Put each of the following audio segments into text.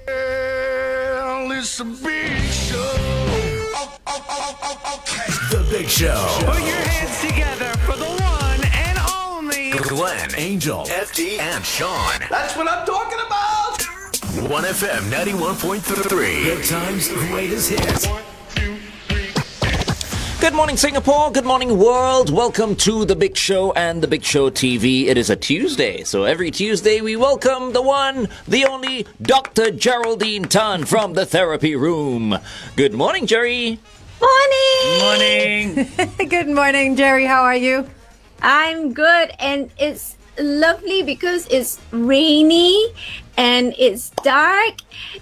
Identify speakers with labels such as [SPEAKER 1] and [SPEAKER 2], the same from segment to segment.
[SPEAKER 1] Well, it's a big show. Okay.
[SPEAKER 2] The Big Show.
[SPEAKER 3] Put your hands together for the one and only
[SPEAKER 2] Glenn, Angel, FD, and Sean.
[SPEAKER 1] That's what I'm talking about.
[SPEAKER 2] 1FM 91.3. Good times, greatest hits.
[SPEAKER 4] Good morning, Singapore. Good morning, world. Welcome to The Big Show and The Big Show TV. It is a Tuesday, so every Tuesday we welcome the one, the only, Dr. Geraldine Tan from the therapy room. Good morning, Gerry.
[SPEAKER 5] Morning!
[SPEAKER 6] Good morning, Gerry. How are you?
[SPEAKER 5] I'm good, and it's lovely because it's rainy and it's dark,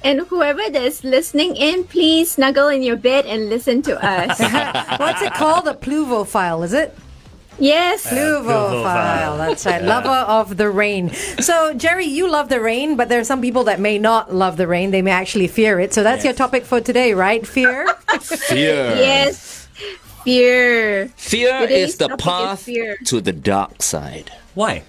[SPEAKER 5] and whoever that's listening in, please snuggle in your bed and listen to us.
[SPEAKER 6] What's it called? A pluvophile, is it?
[SPEAKER 5] Yes.
[SPEAKER 6] Pluvophile. That's right. Lover of the rain. So, Gerry, you love the rain, but there are some people that may not love the rain. They may actually fear it. So that's your topic for today, right? Fear?
[SPEAKER 4] Fear.
[SPEAKER 5] Yes. Fear.
[SPEAKER 4] Fear
[SPEAKER 5] Today's
[SPEAKER 4] is the
[SPEAKER 5] topic is
[SPEAKER 4] path
[SPEAKER 5] fear.
[SPEAKER 4] to the dark side.
[SPEAKER 7] Why?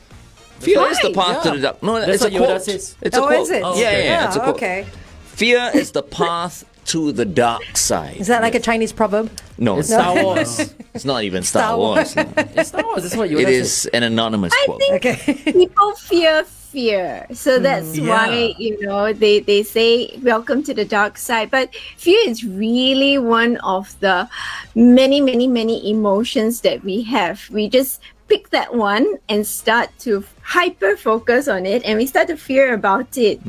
[SPEAKER 4] Fear is the
[SPEAKER 5] Why?
[SPEAKER 4] path to the dark. No,
[SPEAKER 7] That's
[SPEAKER 4] it's a
[SPEAKER 7] what Yoda
[SPEAKER 4] quote.
[SPEAKER 7] says.
[SPEAKER 4] It's a
[SPEAKER 6] Oh,
[SPEAKER 4] quote.
[SPEAKER 6] is it?
[SPEAKER 7] Oh,
[SPEAKER 4] Yeah,
[SPEAKER 7] okay.
[SPEAKER 4] yeah, it's a quote.
[SPEAKER 6] Okay.
[SPEAKER 4] Fear is the path to the dark side.
[SPEAKER 6] Is that like a Chinese proverb?
[SPEAKER 4] No,
[SPEAKER 7] It's Star Wars.
[SPEAKER 4] it's not even Star
[SPEAKER 6] Star
[SPEAKER 4] Wars.
[SPEAKER 6] Wars.
[SPEAKER 7] It's Star Wars. That's what Yoda
[SPEAKER 4] It
[SPEAKER 7] says.
[SPEAKER 4] is an anonymous quote.
[SPEAKER 6] Okay.
[SPEAKER 5] People fear. So that's why, they say welcome to the dark side. But fear is really one of the many, many, many emotions that we have. We just pick that one and start to hyper focus on it, and we start to fear about it.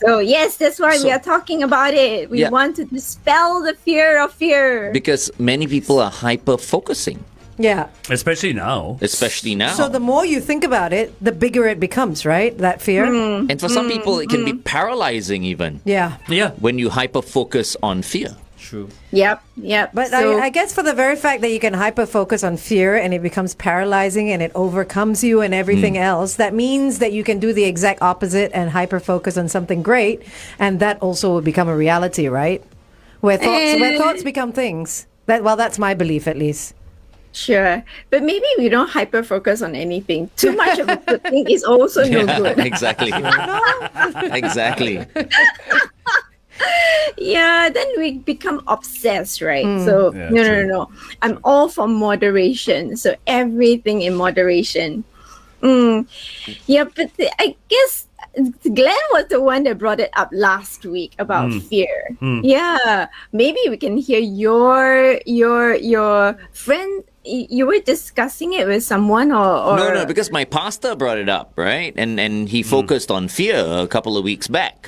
[SPEAKER 5] So yes, that's why we are talking about it. We
[SPEAKER 4] Yeah.
[SPEAKER 5] want to dispel the fear of fear.
[SPEAKER 4] Because many people are hyper focusing,
[SPEAKER 6] Yeah.
[SPEAKER 7] Especially now.
[SPEAKER 4] especially now.
[SPEAKER 6] So the more you think about it, the bigger it becomes, right? That fear?
[SPEAKER 4] And for some people, it can be paralyzing even
[SPEAKER 6] Yeah.
[SPEAKER 7] Yeah.
[SPEAKER 4] when you hyper focus on fear.
[SPEAKER 7] True.
[SPEAKER 5] Yep.
[SPEAKER 6] But
[SPEAKER 5] So-
[SPEAKER 6] I guess for the very fact that you can hyper focus on fear and it becomes paralyzing and it overcomes you and everything else, that means that you can do the exact opposite and hyper focus on something great, and that also will become a reality, right? Where thoughts become things. That's my belief, at least.
[SPEAKER 5] Sure. But maybe we don't hyper focus on anything. Too much of a good thing is also no good.
[SPEAKER 4] Exactly. Exactly.
[SPEAKER 5] Yeah, then we become obsessed, right? So no. I'm all for moderation. So everything in moderation. Yeah, but I guess Glenn was the one that brought it up last week about fear. Yeah, maybe we can hear your friend. You were discussing it with someone, or
[SPEAKER 4] No, because my pastor brought it up, right? And he focused on fear a couple of weeks back,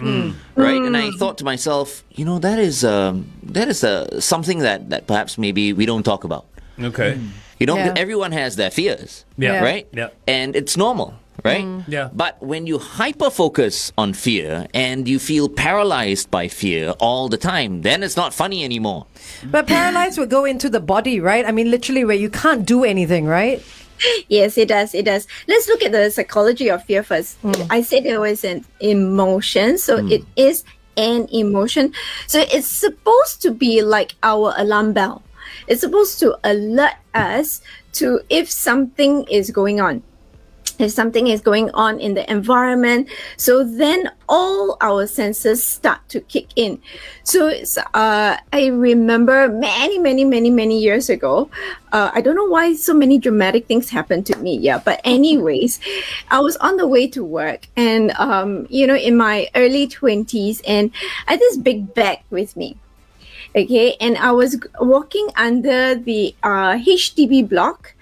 [SPEAKER 4] right? And I thought to myself, that is something that perhaps maybe we don't talk about.
[SPEAKER 7] Okay.
[SPEAKER 6] Yeah.
[SPEAKER 4] Everyone has their fears,
[SPEAKER 7] Yeah.
[SPEAKER 4] right?
[SPEAKER 7] Yeah.
[SPEAKER 4] And it's normal, right?
[SPEAKER 7] Yeah.
[SPEAKER 4] But when you hyper focus on fear and you feel paralyzed by fear all the time, then it's not funny anymore.
[SPEAKER 6] But paralyzed would go into the body, right? I mean, literally where you can't do anything, right?
[SPEAKER 5] Yes, it does. Let's look at the psychology of fear first. I said there was an emotion, so it is an emotion. So it's supposed to be like our alarm bell. It's supposed to alert us to if something is going on. If something is going on in the environment, so then all our senses start to kick in. So I remember many years ago, I don't know why so many dramatic things happened to me. Yeah, but anyways, I was on the way to work, and in my early 20s, and I had this big bag with me. Okay, and I was walking under the HDB block,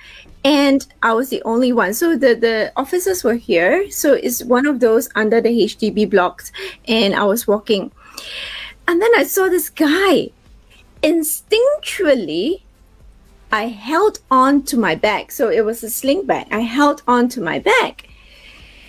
[SPEAKER 5] and I was the only one. So the officers were here. So it's one of those under the HDB blocks, and I was walking. And then I saw this guy. Instinctually, I held on to my bag. So it was a sling bag. I held on to my bag.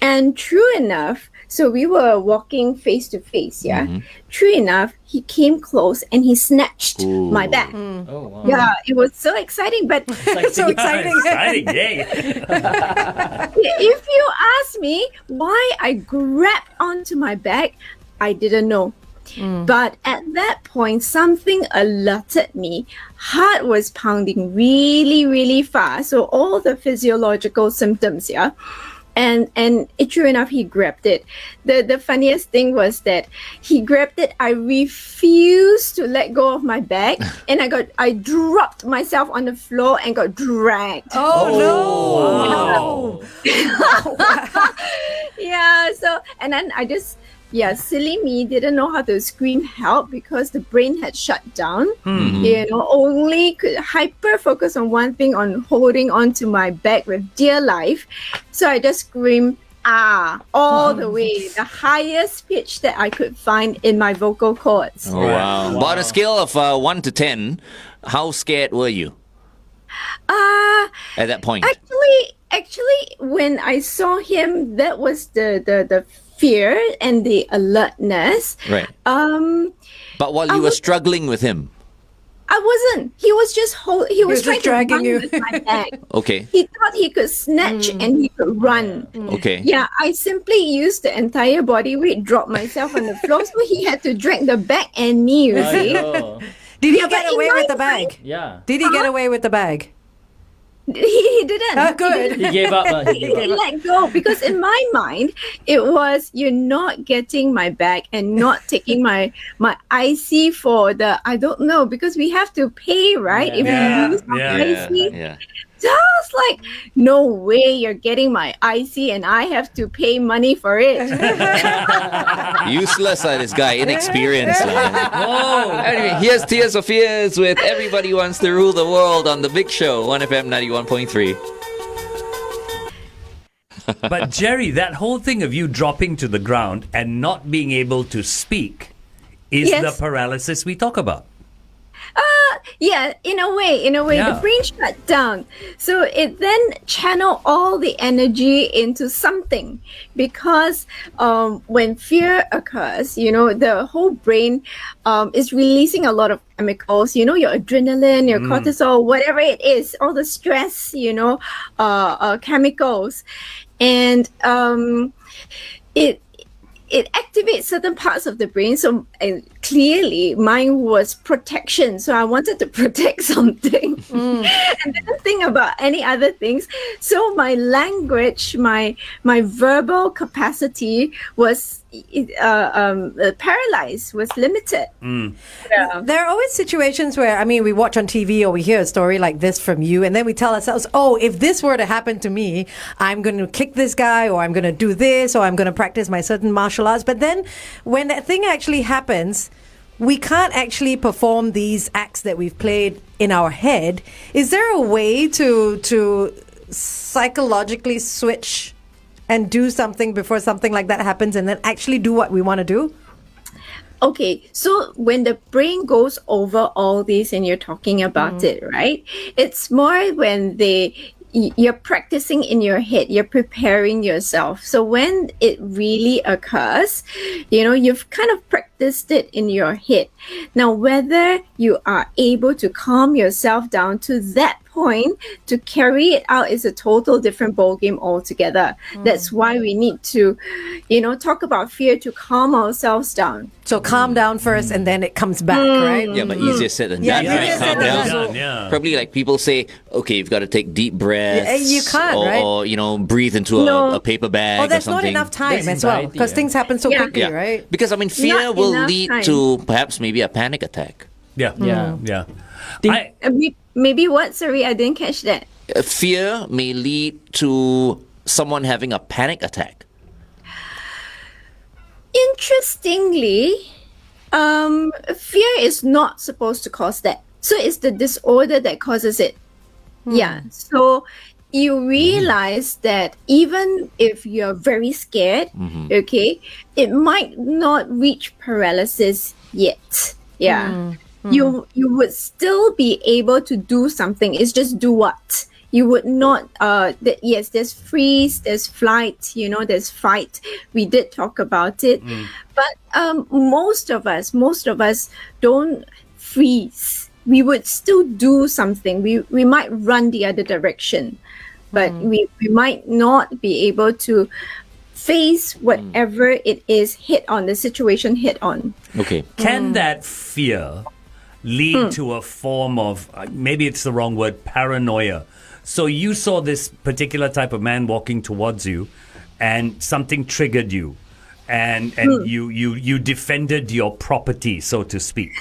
[SPEAKER 5] And true enough, so we were walking face to face, yeah. True enough, he came close and he snatched my bag.
[SPEAKER 7] Oh, wow.
[SPEAKER 5] Yeah, it was so exciting. But
[SPEAKER 6] So exciting.
[SPEAKER 7] Exciting, yay.
[SPEAKER 5] if you ask me why I grabbed onto my bag, I didn't know. But at that point, something alerted me. Heart was pounding really, really fast. So all the physiological symptoms, yeah. And true enough, he grabbed it. The funniest thing was that he grabbed it. I refused to let go of my bag, and I dropped myself on the floor and got dragged.
[SPEAKER 6] Oh,
[SPEAKER 5] Yeah. So and then I just silly me didn't know how to scream help because the brain had shut down. Only could hyper focus on one thing, on holding on to my bag with dear life. So I just screamed all the way, the highest pitch that I could find in my vocal cords.
[SPEAKER 4] Oh, wow. But on a scale of 1 to 10, how scared were you at that point?
[SPEAKER 5] Actually, when I saw him, that was the fear and the alertness.
[SPEAKER 4] Right. But while you were struggling with him.
[SPEAKER 5] I wasn't. He was just he was trying
[SPEAKER 6] just
[SPEAKER 5] to
[SPEAKER 6] dragging
[SPEAKER 5] run
[SPEAKER 6] you.
[SPEAKER 5] with my bag.
[SPEAKER 4] Okay.
[SPEAKER 5] He thought he could snatch and he could run.
[SPEAKER 4] Okay.
[SPEAKER 5] Yeah, I simply used the entire body weight, dropped myself on the floor, so he had to drag the bag and me, you see.
[SPEAKER 6] Did he
[SPEAKER 5] but
[SPEAKER 6] get
[SPEAKER 5] in
[SPEAKER 6] away
[SPEAKER 5] my
[SPEAKER 6] with the bag?
[SPEAKER 7] Yeah.
[SPEAKER 6] Did he get away with the bag?
[SPEAKER 5] He didn't.
[SPEAKER 6] Oh, good.
[SPEAKER 7] He gave up. He gave
[SPEAKER 5] He
[SPEAKER 7] up.
[SPEAKER 5] let go because in my mind it was, you're not getting my bag and not taking my IC for the, I don't know, because we have to pay, right? If we use our IC.
[SPEAKER 4] Yeah.
[SPEAKER 5] So I was like, no way you're getting my IC and I have to pay money for it.
[SPEAKER 4] Useless, this guy. Inexperienced. Anyway, here's Tears of Fears with Everybody Wants to Rule the World on The Big Show, 1FM 91.3.
[SPEAKER 7] But Gerry, that whole thing of you dropping to the ground and not being able to speak is
[SPEAKER 5] Yes.
[SPEAKER 7] the paralysis we talk about.
[SPEAKER 5] Yeah, in a way,
[SPEAKER 7] Yeah.
[SPEAKER 5] the brain shut down. So it then channeled all the energy into something, because when fear occurs, the whole brain is releasing a lot of chemicals, your adrenaline, your cortisol, whatever it is, all the stress, chemicals. And it activates certain parts of the brain. So clearly mine was protection. So I wanted to protect something and didn't think about any other things. So my language, my verbal capacity was paralyzed, was limited. Yeah.
[SPEAKER 6] There are always situations where, we watch on TV or we hear a story like this from you, and then we tell ourselves, oh, if this were to happen to me, I'm going to kick this guy, or I'm going to do this, or I'm going to practice my certain martial arts. But then when that thing actually happens, we can't actually perform these acts that we've played in our head. Is there a way to psychologically switch and do something before something like that happens, and then actually do what we want to do?
[SPEAKER 5] Okay, so when the brain goes over all this and you're talking about it, right? It's more when you're practicing in your head, you're preparing yourself. So when it really occurs, you've kind of practiced it in your head. Now, whether you are able to calm yourself down to that point to carry it out is a total different ballgame altogether. That's why we need to, talk about fear to calm ourselves down.
[SPEAKER 6] So calm down first, and then it comes back, right?
[SPEAKER 4] Yeah, but easier said than
[SPEAKER 6] Yeah,
[SPEAKER 4] done.
[SPEAKER 6] easier
[SPEAKER 4] Right?
[SPEAKER 6] said
[SPEAKER 4] Calm
[SPEAKER 6] than
[SPEAKER 4] down.
[SPEAKER 6] done.
[SPEAKER 7] Yeah.
[SPEAKER 4] Probably like people say, okay, you've got to take deep breaths.
[SPEAKER 6] You can't, right?
[SPEAKER 4] Or breathe into
[SPEAKER 5] No.
[SPEAKER 4] a paper bag
[SPEAKER 6] Oh,
[SPEAKER 4] or
[SPEAKER 6] there's
[SPEAKER 4] something.
[SPEAKER 6] not enough time
[SPEAKER 7] There's
[SPEAKER 6] as well,
[SPEAKER 7] anxiety,
[SPEAKER 6] because
[SPEAKER 7] yeah.
[SPEAKER 6] things happen so
[SPEAKER 5] Yeah.
[SPEAKER 6] quickly, right?
[SPEAKER 4] Because fear
[SPEAKER 5] Not
[SPEAKER 4] will
[SPEAKER 5] enough
[SPEAKER 4] lead
[SPEAKER 5] time.
[SPEAKER 4] to perhaps maybe a panic attack.
[SPEAKER 7] Yeah.
[SPEAKER 8] Yeah.
[SPEAKER 7] Yeah.
[SPEAKER 8] Think-
[SPEAKER 5] Maybe what? Sorry, I didn't catch that.
[SPEAKER 4] Fear may lead to someone having a panic attack.
[SPEAKER 5] Interestingly, fear is not supposed to cause that. So it's the disorder that causes it. Yeah. So you realize that even if you're very scared, okay, it might not reach paralysis yet. Yeah. You would still be able to do something. It's just do what? You would not, yes, there's freeze, there's flight, there's fight. We did talk about it. But most of us don't freeze. We would still do something. We might run the other direction, but we might not be able to face whatever it is head on, the situation head on.
[SPEAKER 4] Okay.
[SPEAKER 7] Can that fear lead to a form of, maybe it's the wrong word, paranoia? So you saw this particular type of man walking towards you and something triggered you and you defended your property, so to speak.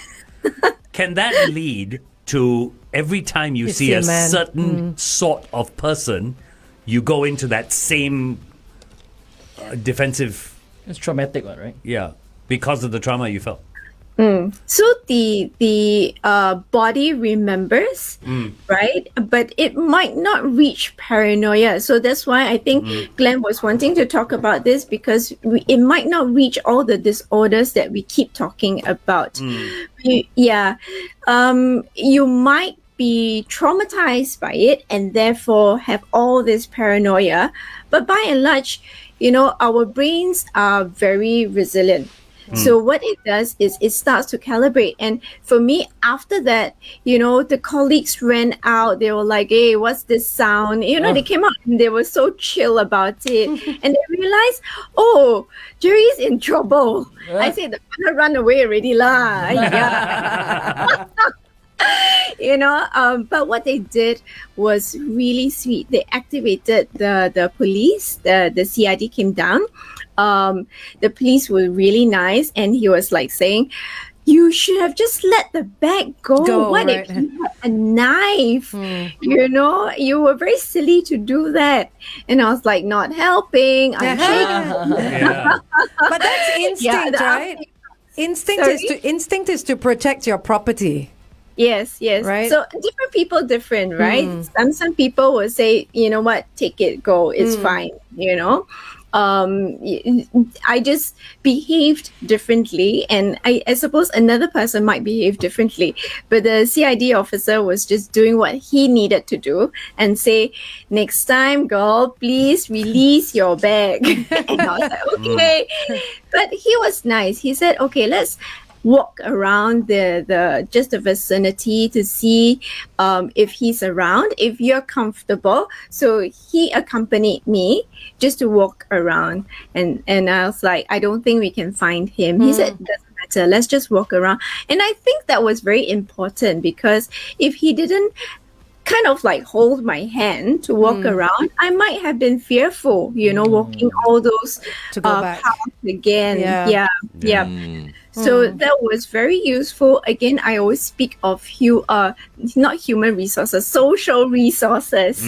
[SPEAKER 7] Can that lead to every time you see a certain sort of person, you go into that same defensive...
[SPEAKER 8] It's traumatic, right?
[SPEAKER 7] Yeah, because of the trauma you felt.
[SPEAKER 5] So the body remembers, right? But it might not reach paranoia. So that's why I think Glenn was wanting to talk about this, because it might not reach all the disorders that we keep talking about. You might be traumatized by it and therefore have all this paranoia. But by and large, our brains are very resilient. So what it does is it starts to calibrate. And for me, after that, the colleagues ran out. They were like, hey, what's this sound? They came out and they were so chill about it. And they realized, oh, Gerry's in trouble. I said, I'm going to run away already lah. Yeah. But what they did was really sweet. They activated the police. The CID came down. The police were really nice, and he was like saying, you should have just let the bag go. What if you had a knife? You were very silly to do that. And I was like, not helping. I'm shaking.
[SPEAKER 6] But that's instinct, right? Instinct is to protect your property.
[SPEAKER 5] Yes.
[SPEAKER 6] Right?
[SPEAKER 5] So different people, different, right? Some people will say, you know what, take it, go, it's fine, I just behaved differently, and I suppose another person might behave differently, but the CID officer was just doing what he needed to do and say, next time, girl, please release your bag. And I was like, okay. But he was nice. He said, okay, let's walk around the vicinity to see if he's around, if you're comfortable. So he accompanied me just to walk around, and I was like, I don't think we can find him. He said, doesn't matter, let's just walk around. And I think that was very important, because if he didn't kind of like hold my hand to walk around, I might have been fearful, walking all those
[SPEAKER 6] to go back
[SPEAKER 5] paths again. Yeah. So that was very useful. Again, I always speak of not human resources, social resources.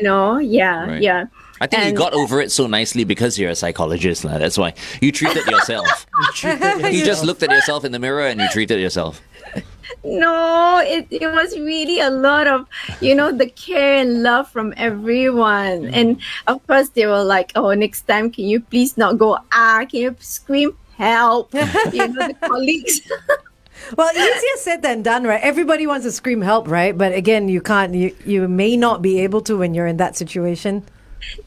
[SPEAKER 5] Yeah.
[SPEAKER 4] I think you got over it so nicely because you're a psychologist. That's why you treated yourself. You just looked at yourself in the mirror and you treated yourself.
[SPEAKER 5] No, it was really a lot of, the care and love from everyone. And of course, they were like, oh, next time, can you please not go, can you scream, help? The colleagues.
[SPEAKER 6] Well, easier said than done, right? Everybody wants to scream help, right? But again, you can't, you may not be able to when you're in that situation.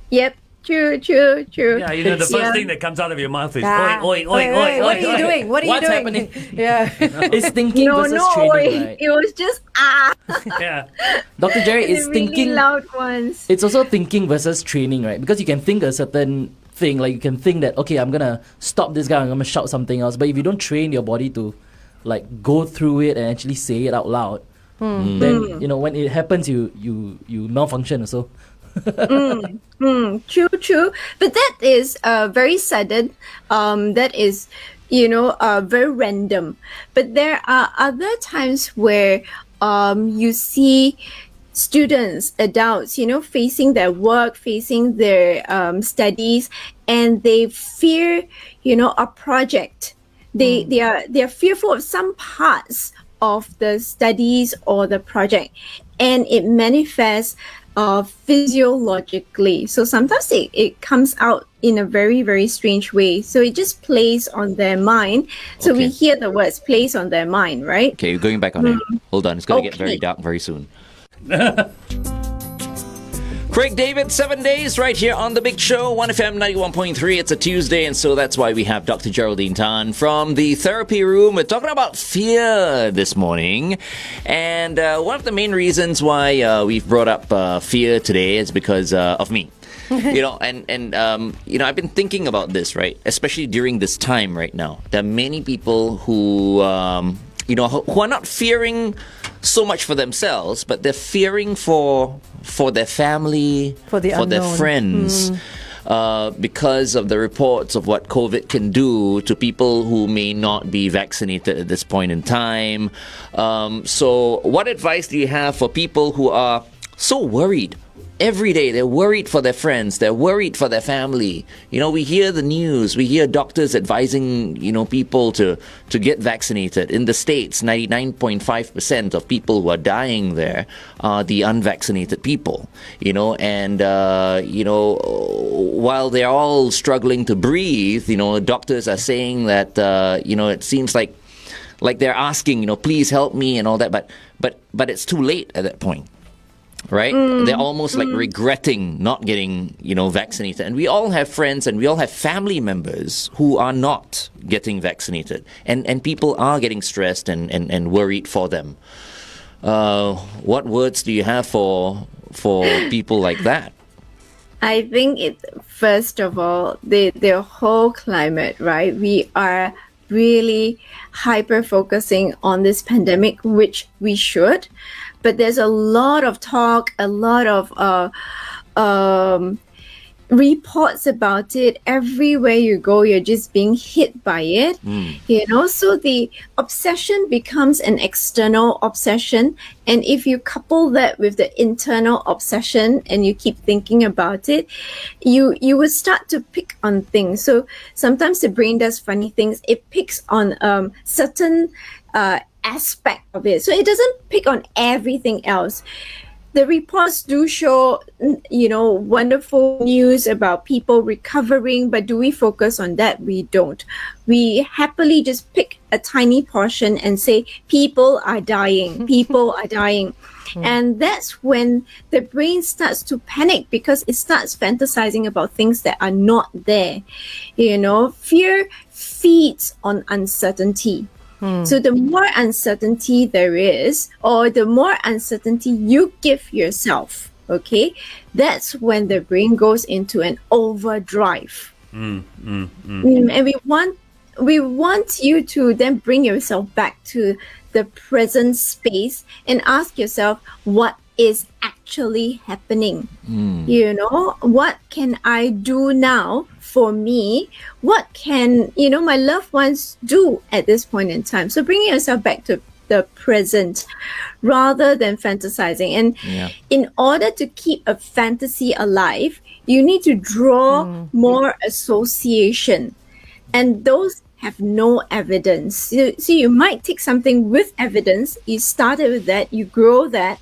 [SPEAKER 5] Yep. True.
[SPEAKER 7] Yeah, the first thing that comes out of your mouth is, oi.
[SPEAKER 6] What are you doing? What are you doing?
[SPEAKER 8] Happening?
[SPEAKER 6] Yeah.
[SPEAKER 8] It's thinking versus training, right?
[SPEAKER 5] It was just,
[SPEAKER 7] Yeah.
[SPEAKER 8] Dr. Gerry, it's
[SPEAKER 5] the really
[SPEAKER 8] thinking...
[SPEAKER 5] loud ones.
[SPEAKER 8] It's also thinking versus training, right? Because you can think a certain thing, like you can think that, okay, I'm going to stop this guy, I'm going to shout something else. But if you don't train your body to like go through it and actually say it out loud, then, when it happens, you malfunction also.
[SPEAKER 5] True. But that is very sudden. That is, very random. But there are other times where you see students, adults, facing their work, facing their studies, and they fear, a project. They are fearful of some parts of the studies or the project, and it manifests physiologically. So sometimes it comes out in a very, very strange way. So it just plays on their mind. So we hear the words plays on their mind, right?
[SPEAKER 4] Okay, you're going back on it. Hold on, it's going to get very dark very soon. Craig David, 7 days right here on The Big Show, 1FM 91.3. It's a Tuesday, and so that's why we have Dr. Geraldine Tan from the therapy room. We're talking about fear this morning. And one of the main reasons why we've brought up fear today is because of me. I've been thinking about this, right? Especially during this time right now. There are many people who who are not fearing so much for themselves, but they're fearing for their family,
[SPEAKER 6] For the
[SPEAKER 4] their
[SPEAKER 6] unknown.
[SPEAKER 4] friends. Because of the reports of what COVID can do to people who may not be vaccinated at this point in time. So what advice do you have for people who are so worried? Every day they're worried for their friends, they're worried for their family. We hear the news, we hear doctors advising, people to get vaccinated. In the States, 99.5% of people who are dying there are the unvaccinated people. While they're all struggling to breathe, doctors are saying that, it seems like they're asking, please help me and all that, but it's too late at that point. Right? They're almost like regretting not getting, vaccinated. And we all have friends and we all have family members who are not getting vaccinated. And people are getting stressed and worried for them. What words do you have for people like that?
[SPEAKER 5] I think first of all, the whole climate, right? We are really hyper focusing on this pandemic, which we should. But there's a lot of talk, a lot of reports about it. Everywhere you go, you're just being hit by it. So the obsession becomes an external obsession. And if you couple that with the internal obsession and you keep thinking about it, you will start to pick on things. So sometimes the brain does funny things. It picks on certain aspect of it. So it doesn't pick on everything else. The reports do show, wonderful news about people recovering, but do we focus on that? We don't. We happily just pick a tiny portion and say, people are dying, people are dying. And that's when the brain starts to panic because it starts fantasizing about things that are not there. Fear feeds on uncertainty. So the more uncertainty there is, or the more uncertainty you give yourself, okay, that's when the brain goes into an overdrive. And we want you to then bring yourself back to the present space and ask yourself, what is actually happening? What can I do now for me? What can, my loved ones do at this point in time? So bringing yourself back to the present rather than fantasizing. And in order to keep a fantasy alive, you need to draw more association. And those have no evidence. So you might take something with evidence, you started with that, you grow that,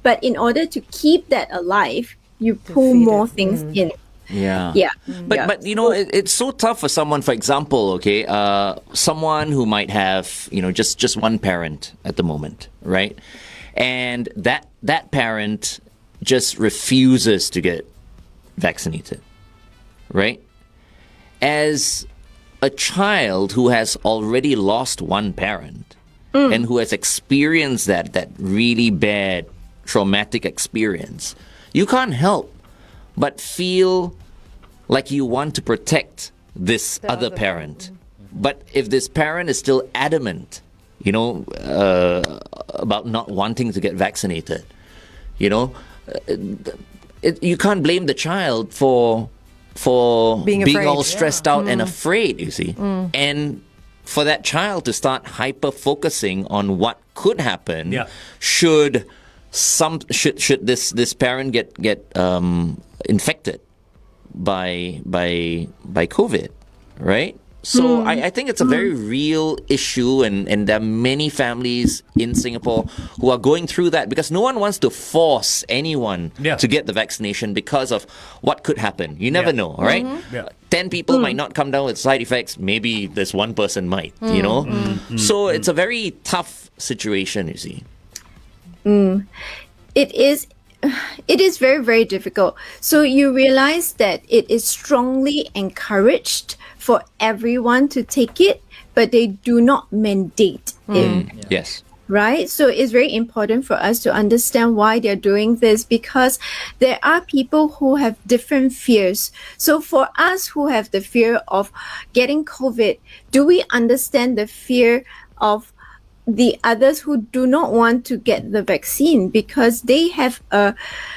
[SPEAKER 5] but in order to keep that alive, you pull more things in. But it's so tough for someone, for example, someone who might have, just one parent at the moment, right? And that parent just refuses to get vaccinated, right? As a child who has already lost one parent and who has experienced that really bad traumatic experience, you can't help but feel like you want to protect this other parent. But if this parent is still adamant, about not wanting to get vaccinated, you can't blame the child for being all stressed out and afraid, you see. And for that child to start hyper-focusing on what could happen, should this parent get infected by COVID, right? So I think it's a very real issue, and there are many families in Singapore who are going through that because no one wants to force anyone to get the vaccination because of what could happen. You never know, right? 10 people might not come down with side effects. Maybe this one person might, So it's a very tough situation, you see. It is very, very difficult. So you realize that it is strongly encouraged for everyone to take it, but they do not mandate it.
[SPEAKER 4] Yes.
[SPEAKER 5] right? So it's very important for us to understand why they're doing this, because there are people who have different fears. So for us who have the fear of getting COVID, do we understand the fear of the others who do not want to get the vaccine, because they have a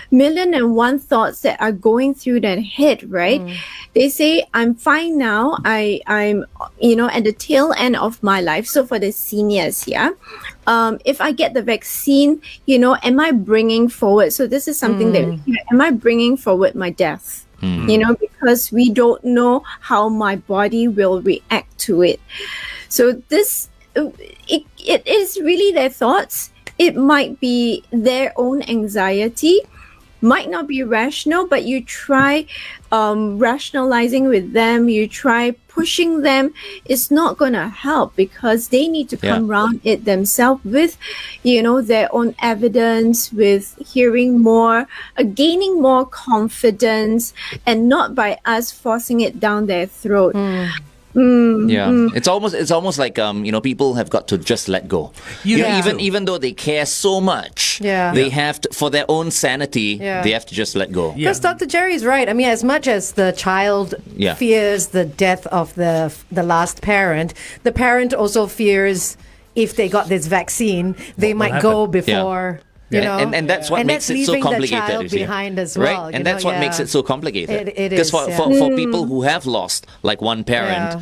[SPEAKER 5] million and one thoughts that are going through their head, right? They say, I'm fine now. I'm at the tail end of my life. So for the seniors, if I get the vaccine, am I bringing forward? So this is something that, am I bringing forward my death? Because we don't know how my body will react to it. So this, it is really their thoughts. It might be their own anxiety, might not be rational, but you try rationalizing with them, you try pushing them. It's not going to help, because they need to come around it themselves with, their own evidence, with hearing more, gaining more confidence, and not by us forcing it down their throat.
[SPEAKER 4] It's almost like people have got to just let go. Even though they care so much, they have to, for their own sanity, they have to just let go.
[SPEAKER 6] Because Dr. Gerry is right. I mean, as much as the child fears the death of the last parent, the parent also fears if they got this vaccine, they might go before.
[SPEAKER 4] And that's what makes it so complicated.
[SPEAKER 6] The child behind as well,
[SPEAKER 4] right? And that's what makes it so complicated.
[SPEAKER 6] It
[SPEAKER 4] is. Because for people who have lost like one parent,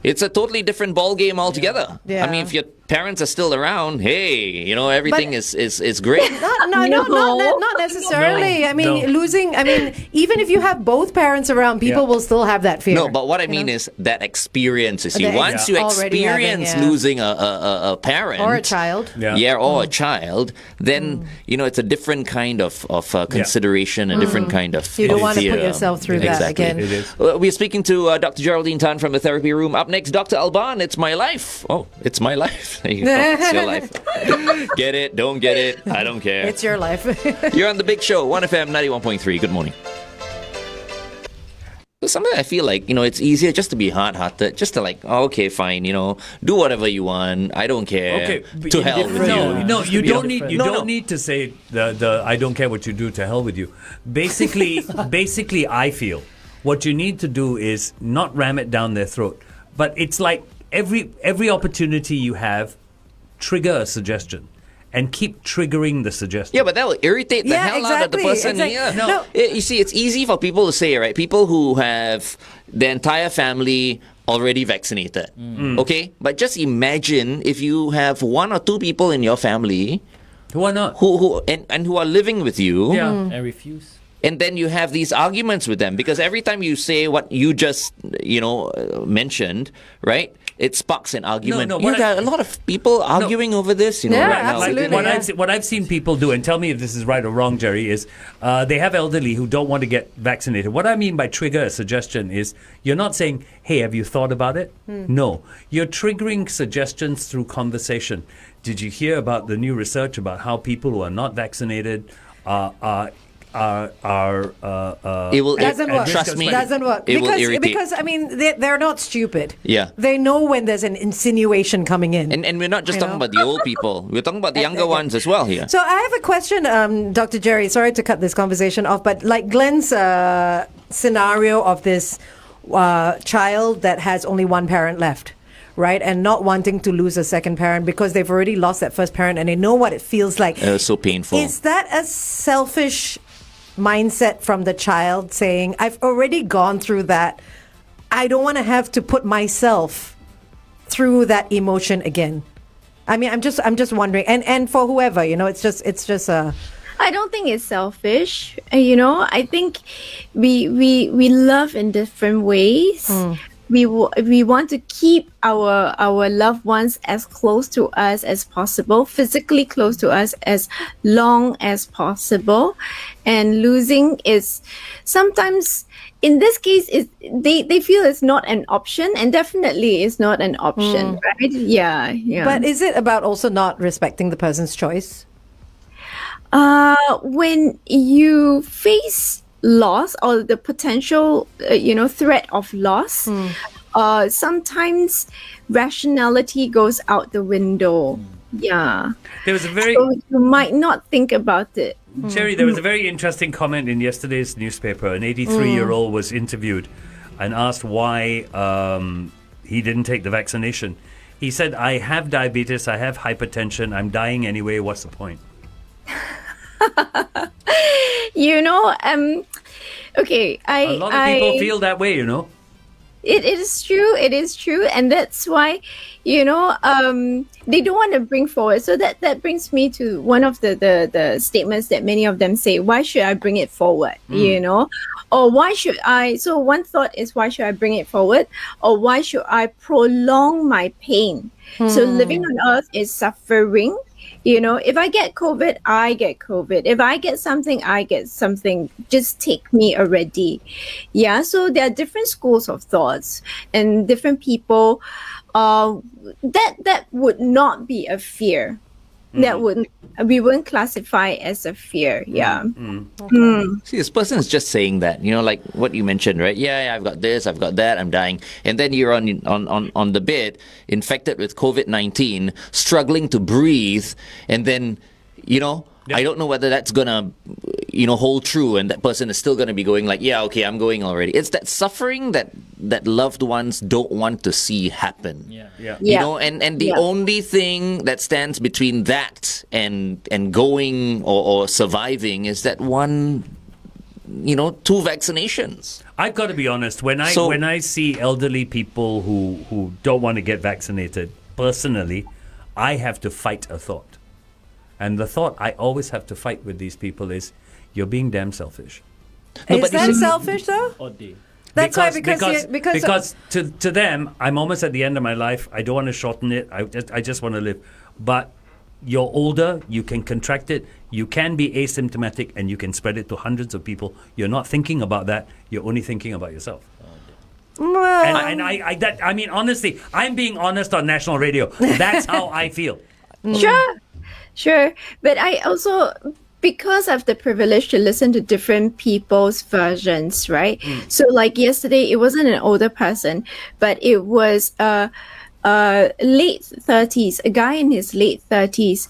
[SPEAKER 4] it's a totally different ball game altogether. I mean, if your parents are still around, hey, everything is great.
[SPEAKER 6] Not necessarily.
[SPEAKER 8] No.
[SPEAKER 6] I mean, even if you have both parents around, people will still have that fear.
[SPEAKER 4] No, but what I mean is that experience. You see, once you experience losing a parent
[SPEAKER 6] or a child,
[SPEAKER 4] or a child, then it's a different kind of consideration, a different kind of
[SPEAKER 6] you don't want to
[SPEAKER 4] fear.
[SPEAKER 6] put yourself through that again.
[SPEAKER 7] It is.
[SPEAKER 4] We're speaking to Dr. Geraldine Tan from the therapy room. Up next, Dr. Alban. It's my life. Oh, it's my life. There you go. It's your life. Get it? Don't get it? I don't care.
[SPEAKER 6] It's your life.
[SPEAKER 4] You're on the Big Show, 1FM 91.3. Good morning. Sometimes I feel like, it's easier just to be hard-hearted, just to okay, fine, do whatever you want. I don't care.
[SPEAKER 7] Okay,
[SPEAKER 4] to hell with you.
[SPEAKER 7] No, you don't need. You don't need to say the I don't care what you do. To hell with you. Basically, I feel what you need to do is not ram it down their throat, but it's like every opportunity you have, trigger a suggestion. And keep triggering the suggestion.
[SPEAKER 4] Yeah, but that will irritate the hell out of the person. No. You see, it's easy for people to say, right? People who have their entire family already vaccinated. Okay? But just imagine if you have one or two people in your family
[SPEAKER 7] who are not.
[SPEAKER 4] Who are living with you.
[SPEAKER 8] And refuse.
[SPEAKER 4] And then you have these arguments with them, because every time you say what you just, mentioned, right? It sparks an argument. There are a lot of people arguing over this, right now.
[SPEAKER 6] Absolutely.
[SPEAKER 7] What I've seen people do, and tell me if this is right or wrong, Gerry, is they have elderly who don't want to get vaccinated. What I mean by trigger a suggestion is you're not saying, hey, have you thought about it? No. You're triggering suggestions through conversation. Did you hear about the new research about how people who are not vaccinated
[SPEAKER 4] it will
[SPEAKER 6] doesn't work.
[SPEAKER 4] Trust me,
[SPEAKER 6] doesn't work because I mean they're not stupid. They know when there's an insinuation coming in.
[SPEAKER 4] And we're not just talking about the old people. We're talking about the younger ones as well here.
[SPEAKER 6] So I have a question, Dr. Gerry. Sorry to cut this conversation off, but like Glenn's scenario of this child that has only one parent left. Right, and not wanting to lose a second parent because they've already lost that first parent and they know what it feels like.
[SPEAKER 4] It was so painful.
[SPEAKER 6] Is that a selfish mindset from the child saying, I've already gone through that. I don't want to have to put myself through that emotion again. I mean, I'm just wondering. And for whoever, it's just a...
[SPEAKER 5] I don't think it's selfish. I think we love in different ways. We want to keep our loved ones as close to us as possible, physically close to us as long as possible. And losing is sometimes, in this case, they feel it's not an option, and definitely it's not an option, right? Yeah.
[SPEAKER 6] But is it about also not respecting the person's choice?
[SPEAKER 5] When you face loss or the potential threat of loss, sometimes rationality goes out the window. Yeah.
[SPEAKER 7] There was a very
[SPEAKER 5] So you might not think about it.
[SPEAKER 7] Gerry, there was a very interesting comment in yesterday's newspaper. An 83-year-old was interviewed and asked why he didn't take the vaccination. He said, I have diabetes, I have hypertension, I'm dying anyway, what's the point?
[SPEAKER 5] You know, okay,
[SPEAKER 7] A lot of people feel that way,
[SPEAKER 5] It is true. It is true, and that's why, they don't want to bring forward. So that brings me to one of the statements that many of them say. Why should I bring it forward? Or why should I? So one thought is, why should I bring it forward? Or why should I prolong my pain? So living on earth is suffering. If I get COVID, I get COVID. If I get something, I get something. Just take me already. Yeah. So there are different schools of thoughts and different people. That would not be a fear. That we wouldn't classify as a fear. Yeah.
[SPEAKER 4] See, this person is just saying that, like what you mentioned, right? Yeah, I've got this, I've got that, I'm dying. And then you're on the bed, infected with COVID-19, struggling to breathe, and then, I don't know whether that's gonna, hold true, and that person is still gonna be going like, yeah, okay, I'm going already. It's that suffering that loved ones don't want to see happen. And the only thing that stands between that and going or surviving is that one, 2 vaccinations.
[SPEAKER 7] I've got to be honest, when I see elderly people who don't want to get vaccinated, personally, I have to fight a thought. And the thought I always have to fight with these people is, you're being damn selfish.
[SPEAKER 6] Is that selfish though?
[SPEAKER 8] Oddly.
[SPEAKER 6] That's why because
[SPEAKER 7] to them, I'm almost at the end of my life. I don't want to shorten it. I just want to live. But you're older. You can contract it. You can be asymptomatic, and you can spread it to hundreds of people. You're not thinking about that. You're only thinking about yourself.
[SPEAKER 6] Well,
[SPEAKER 7] And I mean, honestly, I'm being honest on national radio. That's how I feel.
[SPEAKER 5] Sure. But I also, because I have the privilege to listen to different people's versions, right? So like yesterday, it wasn't an older person, but it was late 30s, a guy in his late 30s.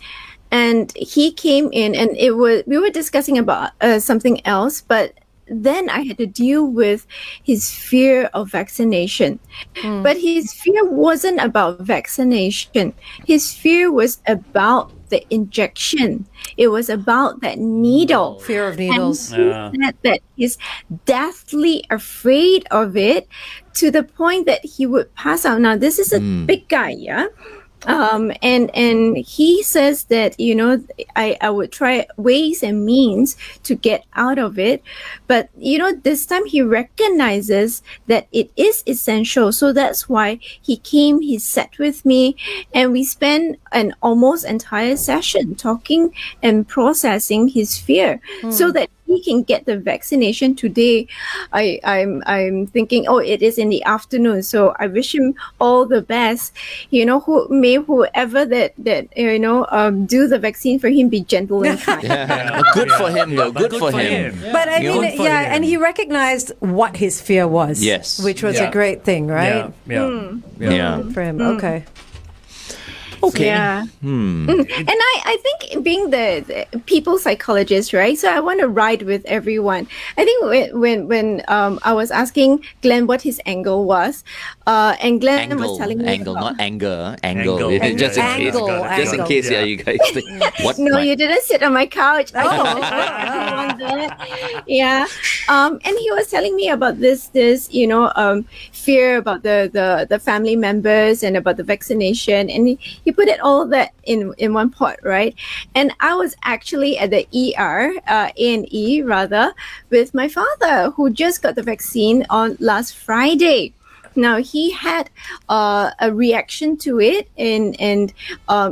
[SPEAKER 5] And he came in, and we were discussing about something else, but then I had to deal with his fear of vaccination. But his fear wasn't about vaccination. His fear was about the injection. It was about that needle.
[SPEAKER 6] Fear of needles.
[SPEAKER 5] And he said that he's deathly afraid of it to the point that he would pass out. Now, this is a big guy, yeah? And he says that, I would try ways and means to get out of it. But, this time he recognizes that it is essential. So that's why he came, he sat with me, and we spent an almost entire session talking and processing his fear so that he can get the vaccination today. I'm thinking, it is in the afternoon, so I wish him all the best. Whoever that do the vaccine for him be gentle and kind.
[SPEAKER 4] Good for him, though. Good for him.
[SPEAKER 6] But I mean, and he recognized what his fear was.
[SPEAKER 4] Yes.
[SPEAKER 6] Which was a great thing, right?
[SPEAKER 7] Yeah.
[SPEAKER 6] For him. Okay.
[SPEAKER 5] Yeah. And I think being the people psychologist, right? So I want to ride with everyone. I think when I was asking Glenn what his angle was, and Glenn was telling me
[SPEAKER 4] not anger.
[SPEAKER 7] Angle.
[SPEAKER 4] Just in case, you guys think, what?
[SPEAKER 5] No, you didn't sit on my couch. Yeah. And he was telling me about this, fear about the family members and about the vaccination, and he put it all that in one pot, right? And I was actually at the ER, A&E rather, with my father, who just got the vaccine on last Friday. Now he had a reaction to it, and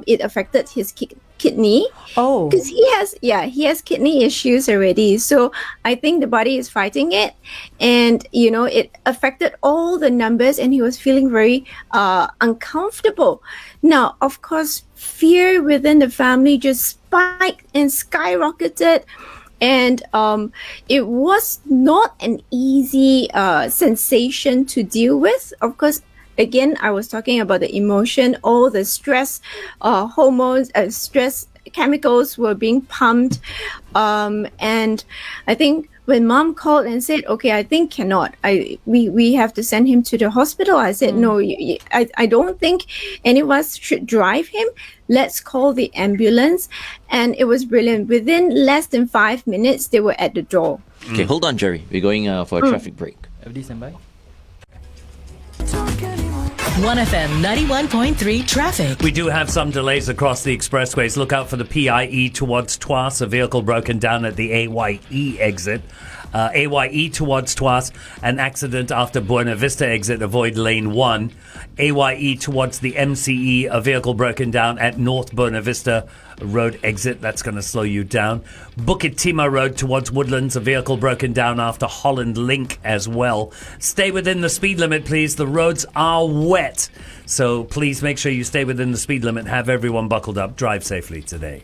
[SPEAKER 5] it affected his kidney.
[SPEAKER 6] Oh,
[SPEAKER 5] because he has kidney issues already. So I think the body is fighting it, and it affected all the numbers, and he was feeling very uncomfortable. Now, of course, fear within the family just spiked and skyrocketed. And it was not an easy sensation to deal with. Of course, again, I was talking about the emotion, all the stress hormones, stress chemicals were being pumped. And I think when mom called and said, okay, I think cannot, we have to send him to the hospital. I said, no, I don't think any of us should drive him. Let's call the ambulance. And it was brilliant. Within less than 5 minutes, they were at the door.
[SPEAKER 4] Okay, hold on, Gerry. We're going for a traffic break.
[SPEAKER 8] Everybody stand by.
[SPEAKER 9] 1FM 91.3 traffic.
[SPEAKER 7] We do have some delays across the expressways. Look out for the PIE towards Tuas. A vehicle broken down at the AYE exit. AYE towards Tuas. An accident after Buena Vista exit. Avoid lane 1. AYE towards the MCE. A vehicle broken down at North Buena Vista Road exit. That's going to slow you down. Bukit Timah Road towards Woodlands. A vehicle broken down after Holland Link as well. Stay within the speed limit, please. The roads are wet. So please make sure you stay within the speed limit. Have everyone buckled up. Drive safely today.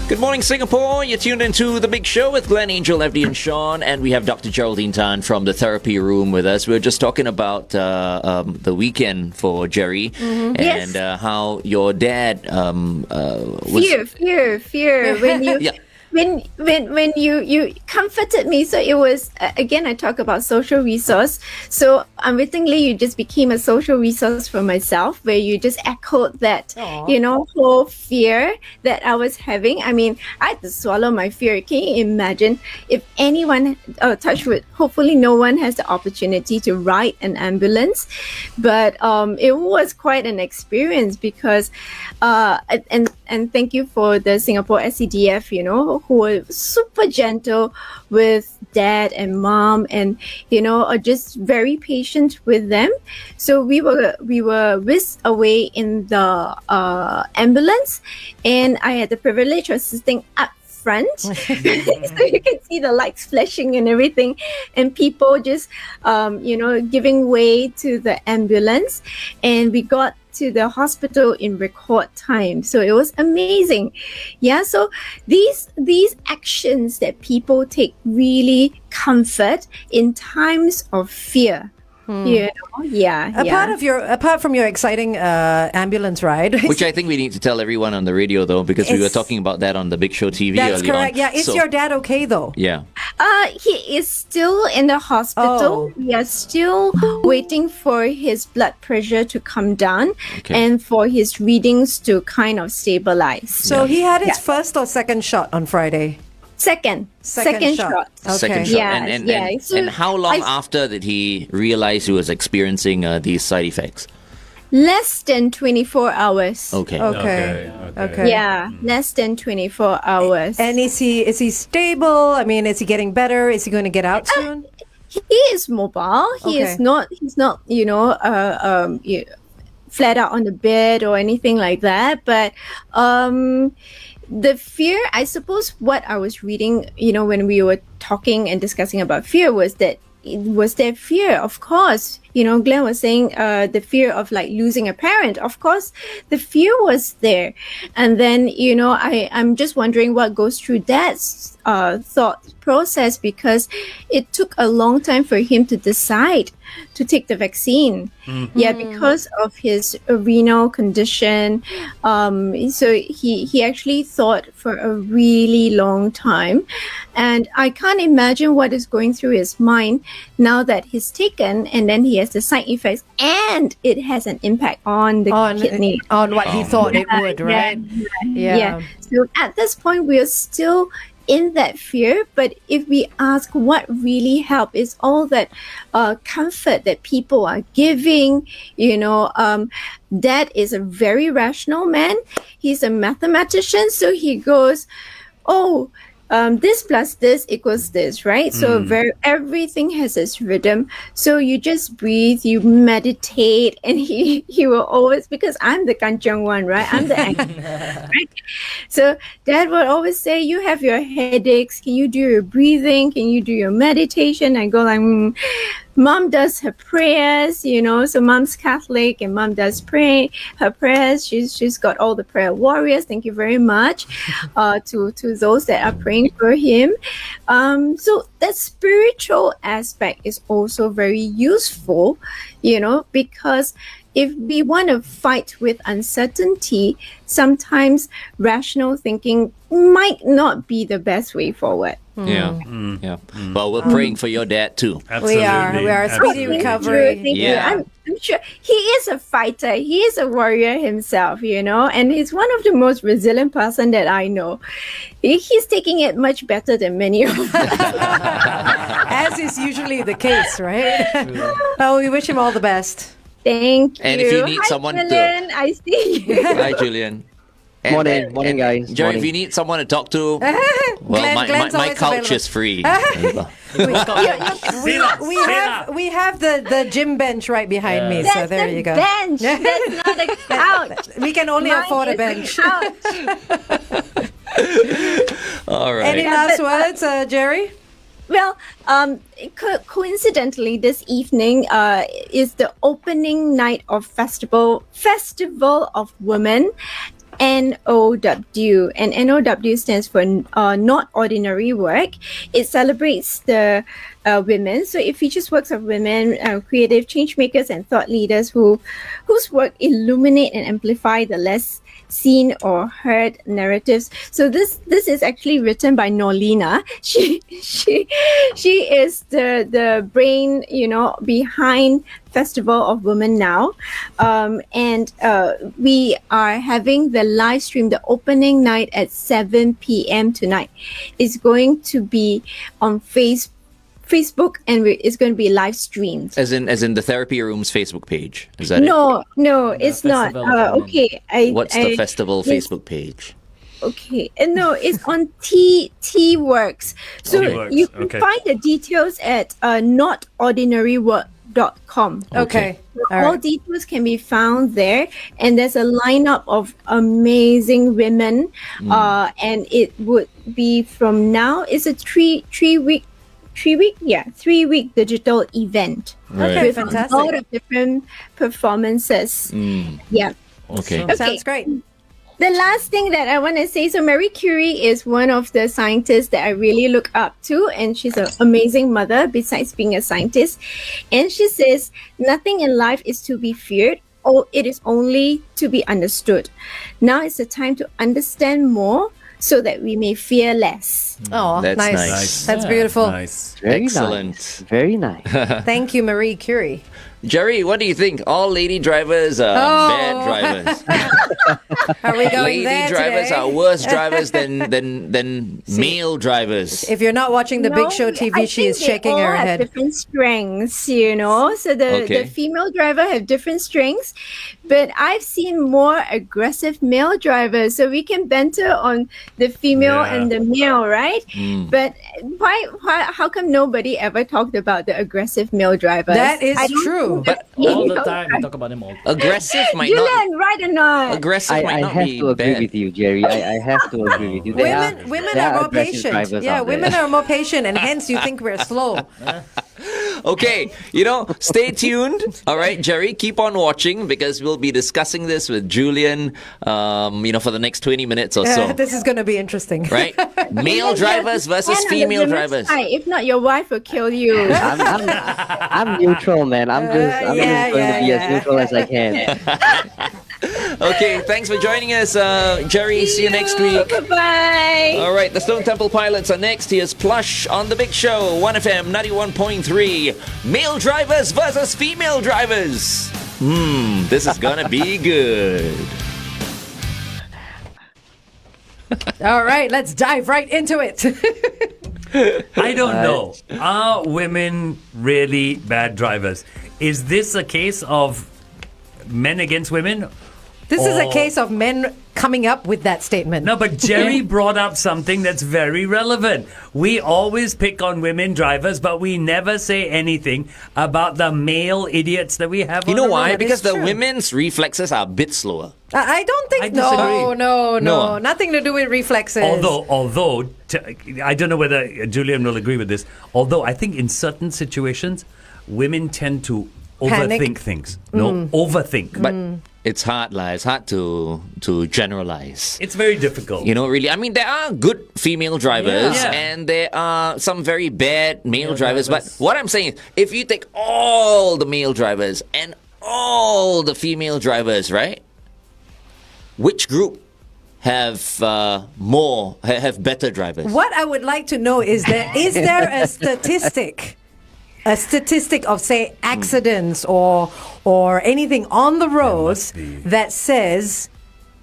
[SPEAKER 4] Good morning, Singapore. You're tuned into The Big Show with Glenn, Angel, FD, and Sean. And we have Dr. Geraldine Tan from the therapy room with us. We were just talking about the weekend for Gerry and how your dad was...
[SPEAKER 5] Fear. When you...
[SPEAKER 4] Yeah.
[SPEAKER 5] When you comforted me, so it was again, I talk about social resource. So unwittingly, you just became a social resource for myself, where you just echoed that whole fear that I was having. I mean, I had to swallow my fear. Can you imagine if anyone, touch wood, hopefully no one has the opportunity to ride an ambulance, but it was quite an experience because and thank you for the Singapore SCDF, who were super gentle with dad and mom, and are just very patient with them. So we were whisked away in the ambulance, and I had the privilege of sitting up front so you can see the lights flashing and everything, and people just giving way to the ambulance, and we got to the hospital in record time. So it was amazing. Yeah, so these actions that people take really comfort in times of fear.
[SPEAKER 6] Apart from your exciting ambulance ride,
[SPEAKER 4] Which I think we need to tell everyone on the radio, though, because we were talking about that on the Big Show TV
[SPEAKER 6] that's
[SPEAKER 4] earlier
[SPEAKER 6] correct.
[SPEAKER 4] on.
[SPEAKER 6] Yeah, is your dad okay though?
[SPEAKER 4] Yeah.
[SPEAKER 5] He is still in the hospital. We are still waiting for his blood pressure to come down and for his readings to kind of stabilize.
[SPEAKER 6] So he had his first or second shot on Friday?
[SPEAKER 5] Second shot.
[SPEAKER 6] Okay.
[SPEAKER 4] Second shot. And how long after did he realize he was experiencing these side effects?
[SPEAKER 5] Less than 24 hours.
[SPEAKER 4] Okay.
[SPEAKER 5] Yeah, less than 24 hours.
[SPEAKER 6] And is he stable? I mean, is he getting better? Is he going to get out soon?
[SPEAKER 5] He is mobile. He's not flat out on the bed or anything like that. But the fear, I suppose, what I was reading, when we were talking and discussing about fear, was that fear, of course. Glenn was saying the fear of like losing a parent. Of course, the fear was there. And then, I'm just wondering what goes through Dad's thought process, because it took a long time for him to decide to take the vaccine. Yeah, because of his renal condition. So he actually thought for a really long time. And I can't imagine what is going through his mind now that he's taken, and then he has the side effects, and it has an impact on the kidney.
[SPEAKER 6] On what he thought it would, right?
[SPEAKER 5] Yeah. So at this point, we are still in that fear, but if we ask what really helped, is all that comfort that people are giving. Dad is a very rational man. He's a mathematician, so he goes, this plus this equals this, right? So everything has its rhythm. So you just breathe, you meditate, and he will always, because I'm the kanchong one, right? I'm the angry, right? So Dad would always say, you have your headaches, can you do your breathing? Can you do your meditation? I go like, Mom does her prayers, so mom's Catholic and mom does pray her prayers. She's got all the prayer warriors. Thank you very much to those that are praying for him. So that spiritual aspect is also very useful, because if we want to fight with uncertainty, sometimes rational thinking might not be the best way forward.
[SPEAKER 4] Yeah. Well, we're praying for your dad too.
[SPEAKER 7] Absolutely.
[SPEAKER 6] We are a speedy recovery.
[SPEAKER 5] Thank you. I'm sure he is a fighter. He is a warrior himself, and he's one of the most resilient person that I know. He's taking it much better than many of us.
[SPEAKER 6] As is usually the case, right? Well, we wish him all the best.
[SPEAKER 5] Thank you.
[SPEAKER 4] And if you need
[SPEAKER 5] Hi,
[SPEAKER 4] someone
[SPEAKER 5] Julian, I see you.
[SPEAKER 4] Hi, Julian.
[SPEAKER 10] Morning, guys.
[SPEAKER 4] Jerry,
[SPEAKER 10] Morning.
[SPEAKER 4] if you need someone to talk to,
[SPEAKER 6] Glenn's
[SPEAKER 4] my
[SPEAKER 6] always
[SPEAKER 4] couch
[SPEAKER 6] available.
[SPEAKER 4] is free.
[SPEAKER 6] We have the gym bench right behind me, so
[SPEAKER 5] That's
[SPEAKER 6] there
[SPEAKER 5] the
[SPEAKER 6] you go.
[SPEAKER 5] bench. That's not a couch.
[SPEAKER 6] We can only
[SPEAKER 5] Mine
[SPEAKER 6] afford a
[SPEAKER 5] is
[SPEAKER 6] bench.
[SPEAKER 5] couch.
[SPEAKER 4] All right.
[SPEAKER 6] Any last words, Jerry?
[SPEAKER 5] Well, coincidentally, this evening is the opening night of Festival of Women, NOW. And NOW stands for Not Ordinary Work. It celebrates the women. So it features works of women, creative change makers and thought leaders whose work illuminate and amplify the less seen or heard narratives. So this is actually written by Nolina. She is the brain, behind Festival of Women now. And we are having the live stream, the opening night at 7 p.m. tonight. It's going to be on Facebook, and it's going to be live streamed.
[SPEAKER 4] As in the Therapy Room's Facebook page. Is that
[SPEAKER 5] No, it's not.
[SPEAKER 8] Festival of Women.
[SPEAKER 5] Okay.
[SPEAKER 4] What's the festival Facebook page?
[SPEAKER 5] Okay. No, it's on T Works. So
[SPEAKER 7] T-Works,
[SPEAKER 5] you can
[SPEAKER 7] okay.
[SPEAKER 5] find the details at notordinarywork.com.
[SPEAKER 6] Okay.
[SPEAKER 5] All details can be found there, and there's a lineup of amazing women. And it would be from now. It's a three week digital event.
[SPEAKER 6] Okay,
[SPEAKER 5] With
[SPEAKER 6] fantastic.
[SPEAKER 5] a lot of different performances. Yeah.
[SPEAKER 4] Okay.
[SPEAKER 6] Sounds great.
[SPEAKER 5] The last thing that I want to say, so Marie Curie is one of the scientists that I really look up to, and she's an amazing mother besides being a scientist. And she says, nothing in life is to be feared, or it is only to be understood. Now is the time to understand more so that we may fear less.
[SPEAKER 6] Oh,
[SPEAKER 4] That's
[SPEAKER 6] nice.
[SPEAKER 4] nice.
[SPEAKER 6] That's beautiful.
[SPEAKER 7] Nice.
[SPEAKER 10] Very
[SPEAKER 4] Excellent.
[SPEAKER 10] nice. Very nice.
[SPEAKER 6] Thank you, Marie Curie.
[SPEAKER 4] Jerry, what do you think? All lady drivers are bad drivers.
[SPEAKER 6] Are we going
[SPEAKER 4] Lady
[SPEAKER 6] there
[SPEAKER 4] drivers
[SPEAKER 6] today?
[SPEAKER 4] are worse drivers than male drivers.
[SPEAKER 6] If you're not watching the Big Show
[SPEAKER 5] I
[SPEAKER 6] TV, she
[SPEAKER 5] think
[SPEAKER 6] is
[SPEAKER 5] they
[SPEAKER 6] shaking
[SPEAKER 5] all
[SPEAKER 6] her
[SPEAKER 5] have
[SPEAKER 6] head.
[SPEAKER 5] different strengths, So the female driver have different strengths, but I've seen more aggressive male drivers. So we can banter on the female
[SPEAKER 7] Yeah.
[SPEAKER 5] and the male, right? But why? How come nobody ever talked about the aggressive male drivers?
[SPEAKER 6] That is
[SPEAKER 5] I don't
[SPEAKER 6] true.
[SPEAKER 5] think
[SPEAKER 8] All the
[SPEAKER 5] female
[SPEAKER 8] time we talk about them all.
[SPEAKER 4] Aggressive might not.
[SPEAKER 5] Julian, right or not?
[SPEAKER 4] Aggressive might
[SPEAKER 10] I
[SPEAKER 4] not
[SPEAKER 10] have
[SPEAKER 4] be
[SPEAKER 10] to agree
[SPEAKER 4] bad.
[SPEAKER 10] with you, Jerry. I have to agree with you.
[SPEAKER 6] Women
[SPEAKER 10] there
[SPEAKER 6] are more
[SPEAKER 10] aggressive
[SPEAKER 6] patient.
[SPEAKER 10] drivers
[SPEAKER 6] Yeah,
[SPEAKER 10] out there.
[SPEAKER 6] women are more patient, and hence you think we're slow.
[SPEAKER 4] Okay, stay tuned. All right, Jerry, keep on watching because we'll be discussing this with Julian, for the next 20 minutes or so.
[SPEAKER 6] This is going to be interesting.
[SPEAKER 4] Right? Male drivers versus
[SPEAKER 5] Stand on the
[SPEAKER 4] female
[SPEAKER 5] women's
[SPEAKER 4] drivers.
[SPEAKER 5] side. If not, your wife will kill you.
[SPEAKER 10] I'm neutral, man. I'm just going to be as neutral as I can.
[SPEAKER 4] Okay, thanks for joining us, Jerry. See you next week.
[SPEAKER 5] Bye-bye.
[SPEAKER 4] All right, the Stone Temple Pilots are next. Here's Plush on The Big Show, 1FM 91.3. Male drivers versus female drivers. This is gonna be good.
[SPEAKER 6] All right, let's dive right into it.
[SPEAKER 7] I don't know. Are women really bad drivers? Is this a case of men against women?
[SPEAKER 6] This is a case of men coming up with that statement.
[SPEAKER 7] No, but Jerry brought up something that's very relevant. We always pick on women drivers, but we never say anything about the male idiots that we have
[SPEAKER 4] You
[SPEAKER 7] on
[SPEAKER 4] know
[SPEAKER 7] the
[SPEAKER 4] why?
[SPEAKER 7] road.
[SPEAKER 4] Because the
[SPEAKER 6] true.
[SPEAKER 4] women's reflexes are a bit slower.
[SPEAKER 6] I don't think.
[SPEAKER 7] I disagree.
[SPEAKER 6] No.
[SPEAKER 4] No.
[SPEAKER 6] Nothing to do with reflexes.
[SPEAKER 7] Although I don't know whether Julian will agree with this. Although I think in certain situations, women tend to
[SPEAKER 6] Panic.
[SPEAKER 7] overthink things. No, overthink.
[SPEAKER 4] But it's hard, lah. It's hard to generalize.
[SPEAKER 7] It's very difficult.
[SPEAKER 4] You know, really. I mean, there are good female drivers
[SPEAKER 7] Yeah.
[SPEAKER 4] and there are some very bad male drivers. But what I'm saying is, if you take all the male drivers and all the female drivers, right? Which group have have better drivers?
[SPEAKER 6] What I would like to know is there a statistic of, say, accidents or anything on the roads that says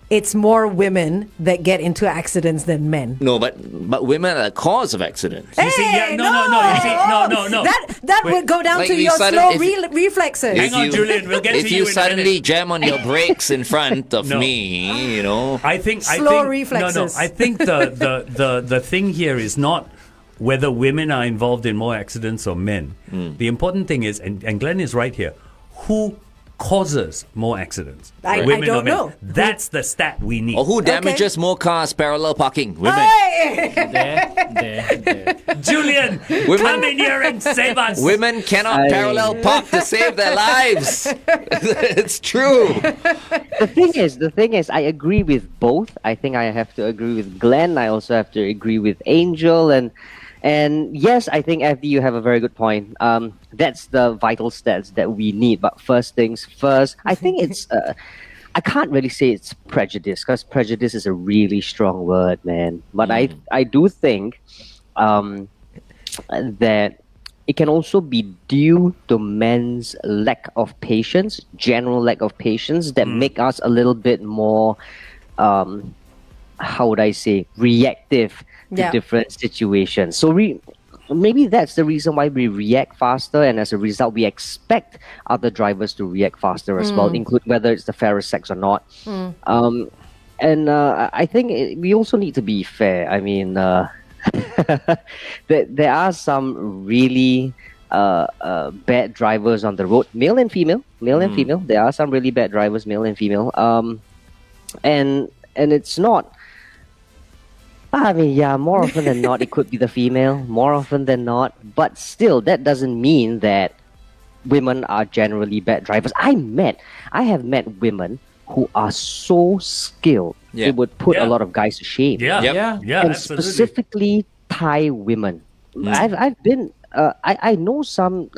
[SPEAKER 6] it's more women that get into accidents than men?
[SPEAKER 4] No, but women are the cause of accidents.
[SPEAKER 7] You see, yeah, no. You see, no.
[SPEAKER 6] That
[SPEAKER 7] Wait.
[SPEAKER 6] would go down
[SPEAKER 4] Like
[SPEAKER 6] to
[SPEAKER 4] you
[SPEAKER 6] your
[SPEAKER 4] sudden-
[SPEAKER 6] slow
[SPEAKER 4] if-
[SPEAKER 6] reflexes.
[SPEAKER 7] Hang on, Julian, we'll get to
[SPEAKER 4] If
[SPEAKER 7] you
[SPEAKER 4] you
[SPEAKER 7] in a
[SPEAKER 4] suddenly
[SPEAKER 7] minute.
[SPEAKER 4] jam on your brakes in front of me, you know.
[SPEAKER 7] I think
[SPEAKER 6] Slow
[SPEAKER 7] No,
[SPEAKER 6] reflexes.
[SPEAKER 7] I think the thing here is not whether women are involved in more accidents or men. The important thing is, and Glenn is right here, who causes more accidents?
[SPEAKER 6] I
[SPEAKER 7] Women
[SPEAKER 6] don't
[SPEAKER 7] or men?
[SPEAKER 6] know.
[SPEAKER 7] That's the stat we need.
[SPEAKER 4] Or who damages more cars parallel parking? Women.
[SPEAKER 8] There.
[SPEAKER 7] Julian, come in here and save us.
[SPEAKER 4] Women cannot parallel park to save their lives. It's true.
[SPEAKER 10] The thing is, I agree with both. I think I have to agree with Glenn. I also have to agree with Angel, and yes, I think FD, you have a very good point. That's the vital stats that we need. But first things first, I think it's. I can't really say it's prejudice, because prejudice is a really strong word, man. But I do think that it can also be due to men's lack of patience, general lack of patience, that make us a little bit more, how would I say, reactive to different situations. So maybe that's the reason why we react faster, and as a result, we expect other drivers to react faster as well, including whether it's the fairest sex or not. And I think we also need to be fair. I mean, there are some really bad drivers on the road, male and female. There are some really bad drivers, male and female. And it's not. I mean, yeah, more often than not, it could be the female, more often than not. But still, that doesn't mean that women are generally bad drivers. I have met women who are so skilled,
[SPEAKER 4] Yeah.
[SPEAKER 10] it would put a lot of guys to shame.
[SPEAKER 7] Yeah,
[SPEAKER 4] Yep.
[SPEAKER 7] yeah,
[SPEAKER 10] And
[SPEAKER 7] absolutely.
[SPEAKER 10] specifically Thai women. I've been, I know some,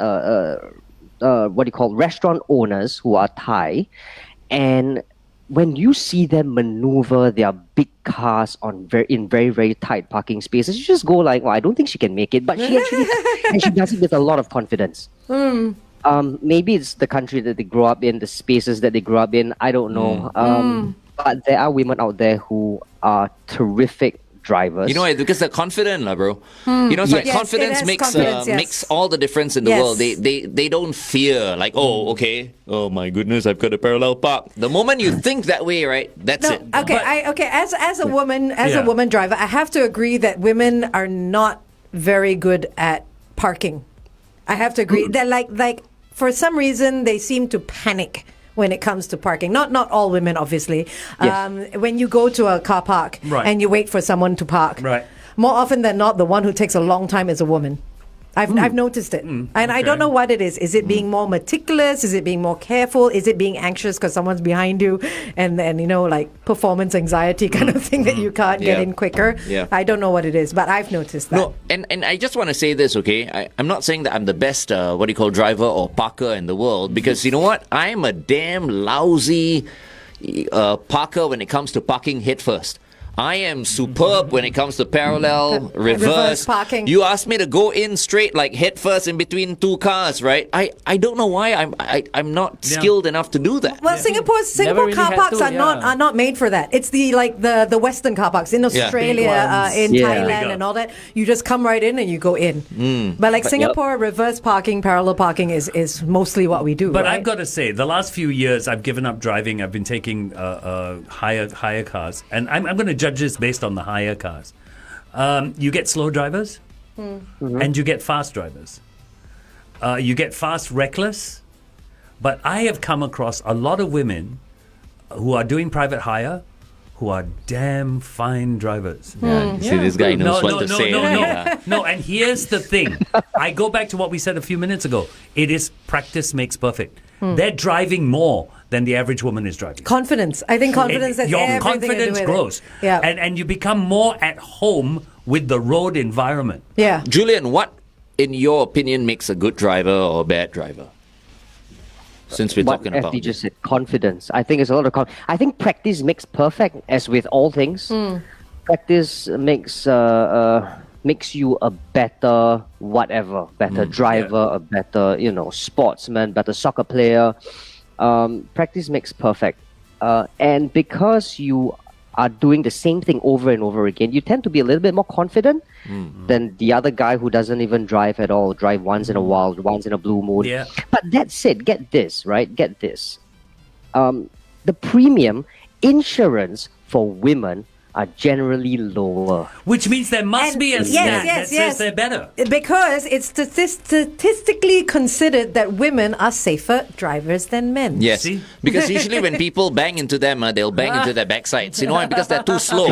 [SPEAKER 10] restaurant owners who are Thai, and when you see them maneuver their big cars in very, very tight parking spaces, you just go like, well, I don't think she can make it. But she actually, and she does it with a lot of confidence. Maybe it's the country that they grow up in, the spaces that they grow up in. I don't know. But there are women out there who are terrific drivers.
[SPEAKER 4] You know, because they're confident, bro. You know, it's like
[SPEAKER 6] Yes, it
[SPEAKER 4] confidence
[SPEAKER 6] has
[SPEAKER 4] makes
[SPEAKER 6] confidence, yes.
[SPEAKER 4] makes all the difference in the
[SPEAKER 6] Yes.
[SPEAKER 4] world. They don't fear like, oh, okay, oh my goodness, I've got a parallel park. The moment you think that way, right? That's it.
[SPEAKER 6] Okay. As a woman,
[SPEAKER 7] Yeah.
[SPEAKER 6] a woman driver, I have to agree that women are not very good at parking. I have to agree that like for some reason they seem to panic when it comes to parking. Not all women, obviously.
[SPEAKER 10] Yes.
[SPEAKER 6] When you go to a car park
[SPEAKER 7] Right.
[SPEAKER 6] and you wait for someone to park,
[SPEAKER 7] Right.
[SPEAKER 6] more often than not, the one who takes a long time is a woman. I've noticed it. And I don't know what it is. Is it being more meticulous? Is it being more careful? Is it being anxious because someone's behind you? And then, like performance anxiety kind of thing that you can't get
[SPEAKER 4] Yeah.
[SPEAKER 6] in quicker?
[SPEAKER 4] Yeah.
[SPEAKER 6] I don't know what it is, but I've noticed that.
[SPEAKER 4] No, and I just want to say this, okay? I'm not saying that I'm the best, driver or parker in the world, because you know what? I'm a damn lousy parker when it comes to parking head first. I am superb when it comes to parallel, reverse
[SPEAKER 6] parking.
[SPEAKER 4] You asked me to go in straight, like head first in between two cars, right? I don't know why I'm not skilled enough to do that.
[SPEAKER 6] Well, Singapore
[SPEAKER 8] really
[SPEAKER 6] car
[SPEAKER 8] had
[SPEAKER 6] parks
[SPEAKER 8] to,
[SPEAKER 6] are not made for that. It's the Western car parks in Australia,
[SPEAKER 7] Big ones.
[SPEAKER 6] in
[SPEAKER 10] Yeah.
[SPEAKER 6] Thailand,
[SPEAKER 7] Bigger.
[SPEAKER 6] and all that. You just come right in and you go in. But like Singapore, reverse parking, parallel parking is mostly what we do.
[SPEAKER 7] But
[SPEAKER 6] right?
[SPEAKER 7] I've got to say, the last few years, I've given up driving. I've been taking higher cars, and I'm going to judge this based on the higher cars. You get slow drivers, and you get fast drivers. You get fast reckless, but I have come across a lot of women who are doing private hire who are damn fine drivers.
[SPEAKER 4] Yeah, see, this guy knows what to say. Yeah.
[SPEAKER 7] No, and here's the thing. I go back to what we said a few minutes ago. It is practice makes perfect. They're driving more than the average woman is driving.
[SPEAKER 6] Confidence. I think confidence has
[SPEAKER 7] Your
[SPEAKER 6] everything
[SPEAKER 7] confidence
[SPEAKER 6] to do with
[SPEAKER 7] grows.
[SPEAKER 6] it. Yeah.
[SPEAKER 7] And you become more at home with the road environment.
[SPEAKER 6] Yeah.
[SPEAKER 4] Julian, what, in your opinion, makes a good driver or a bad driver? Since we're talking about
[SPEAKER 10] FD just said, confidence. I think it's a lot of I think practice makes perfect, as with all things. Practice makes you a better whatever, better driver, a better, sportsman, better soccer player. Practice makes perfect. And because you are doing the same thing over and over again, you tend to be a little bit more confident than the other guy who doesn't even drive at all, drive once in a while, once in a blue moon.
[SPEAKER 7] Yeah.
[SPEAKER 10] But that said, get this, right? Get this. The premium insurance for women are generally lower.
[SPEAKER 7] Which means there must be a stat that says they're better.
[SPEAKER 6] Because it's statistically considered that women are safer drivers than men.
[SPEAKER 4] Yes,
[SPEAKER 7] See?
[SPEAKER 4] because usually when people bang into them, they'll bang into their backsides. You know why? Because they're too slow.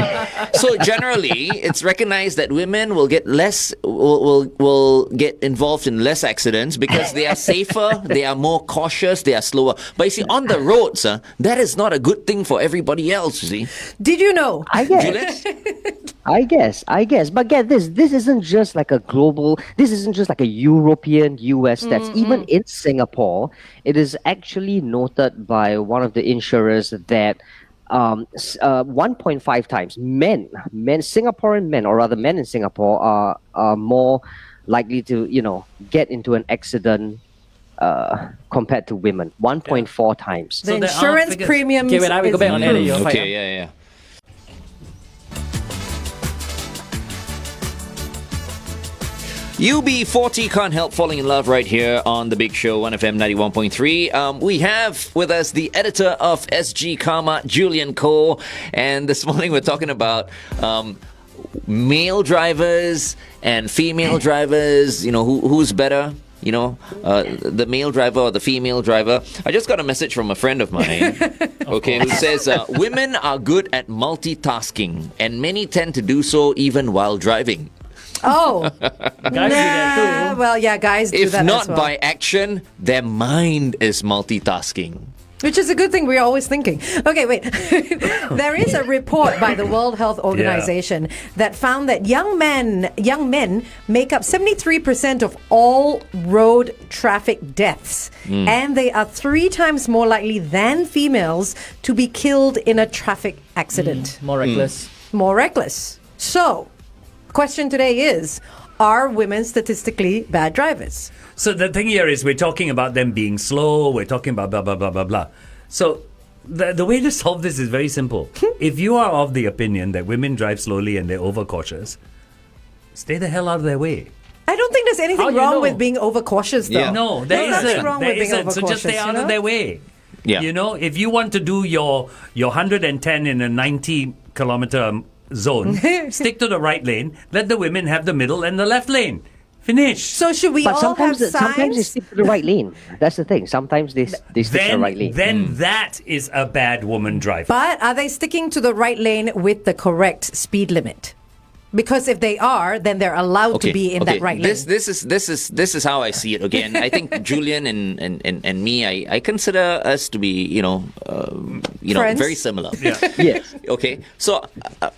[SPEAKER 4] So generally, it's recognized that women will get less, will get involved in less accidents because they are safer, they are more cautious, they are slower. But you see, on the roads, that is not a good thing for everybody else. You see,
[SPEAKER 6] Did you know?
[SPEAKER 10] I guess. But get this. This isn't just like a global, this isn't just like a European, US stats. Even in Singapore, it is actually noted by one of the insurers that 1.5 times men, Singaporean men, or rather men in Singapore are more likely to, get into an accident compared to women. 1.4 times.
[SPEAKER 6] The
[SPEAKER 7] So there are
[SPEAKER 6] insurance
[SPEAKER 7] figures.
[SPEAKER 6] premiums.
[SPEAKER 8] Okay, wait, I will go back on air. You're fine.
[SPEAKER 4] okay, yeah. UB40 can't help falling in love right here on The Big Show, 1FM 91.3. We have with us the editor of sgCarMart, Julian Kho. And this morning we're talking about male drivers and female drivers. Who's better? The male driver or the female driver. I just got a message from a friend of mine, who says, women are good at multitasking and many tend to do so even while driving.
[SPEAKER 6] Oh.
[SPEAKER 8] Guys do that too.
[SPEAKER 6] Well, yeah, guys do
[SPEAKER 4] If
[SPEAKER 6] that
[SPEAKER 4] not
[SPEAKER 6] as well.
[SPEAKER 4] by action, their mind is multitasking.
[SPEAKER 6] Which is a good thing, we're always thinking. Okay, wait. There is a report by the World Health Organization that found that young men make up 73% of all road traffic deaths. And they are 3 times more likely than females to be killed in a traffic accident.
[SPEAKER 8] More reckless.
[SPEAKER 6] More reckless. So, question today is, are women statistically bad drivers?
[SPEAKER 7] So the thing here is we're talking about them being slow. We're talking about blah, blah, blah, blah, blah. So the way to solve this is very simple. If you are of the opinion that women drive slowly and they're overcautious, stay the hell out of their way.
[SPEAKER 6] I don't think there's anything
[SPEAKER 8] How you
[SPEAKER 6] wrong
[SPEAKER 8] know?
[SPEAKER 6] with being overcautious, though.
[SPEAKER 4] Yeah.
[SPEAKER 7] No, there
[SPEAKER 6] nothing
[SPEAKER 7] isn't.
[SPEAKER 6] wrong
[SPEAKER 7] There
[SPEAKER 6] with being
[SPEAKER 7] isn't. So just stay
[SPEAKER 6] overcautious,
[SPEAKER 7] out of their way.
[SPEAKER 4] Yeah.
[SPEAKER 7] If you want to do your 110 in a 90-kilometer zone, stick to the right lane. Let the women have the middle and the left lane. Finish.
[SPEAKER 6] So should we
[SPEAKER 10] But
[SPEAKER 6] all have
[SPEAKER 10] sometimes they
[SPEAKER 6] signs?
[SPEAKER 10] stick to the right lane. That's the thing. Sometimes they stick to the right lane.
[SPEAKER 7] Then that is a bad woman driver.
[SPEAKER 6] But are they sticking to the right lane with the correct speed limit? Because if they are, then they're allowed to be in that right lane.
[SPEAKER 4] This is how I see it. Again, I think Julian and me, I consider us to be
[SPEAKER 6] Friends?
[SPEAKER 4] very similar.
[SPEAKER 10] Yes.
[SPEAKER 4] Okay, so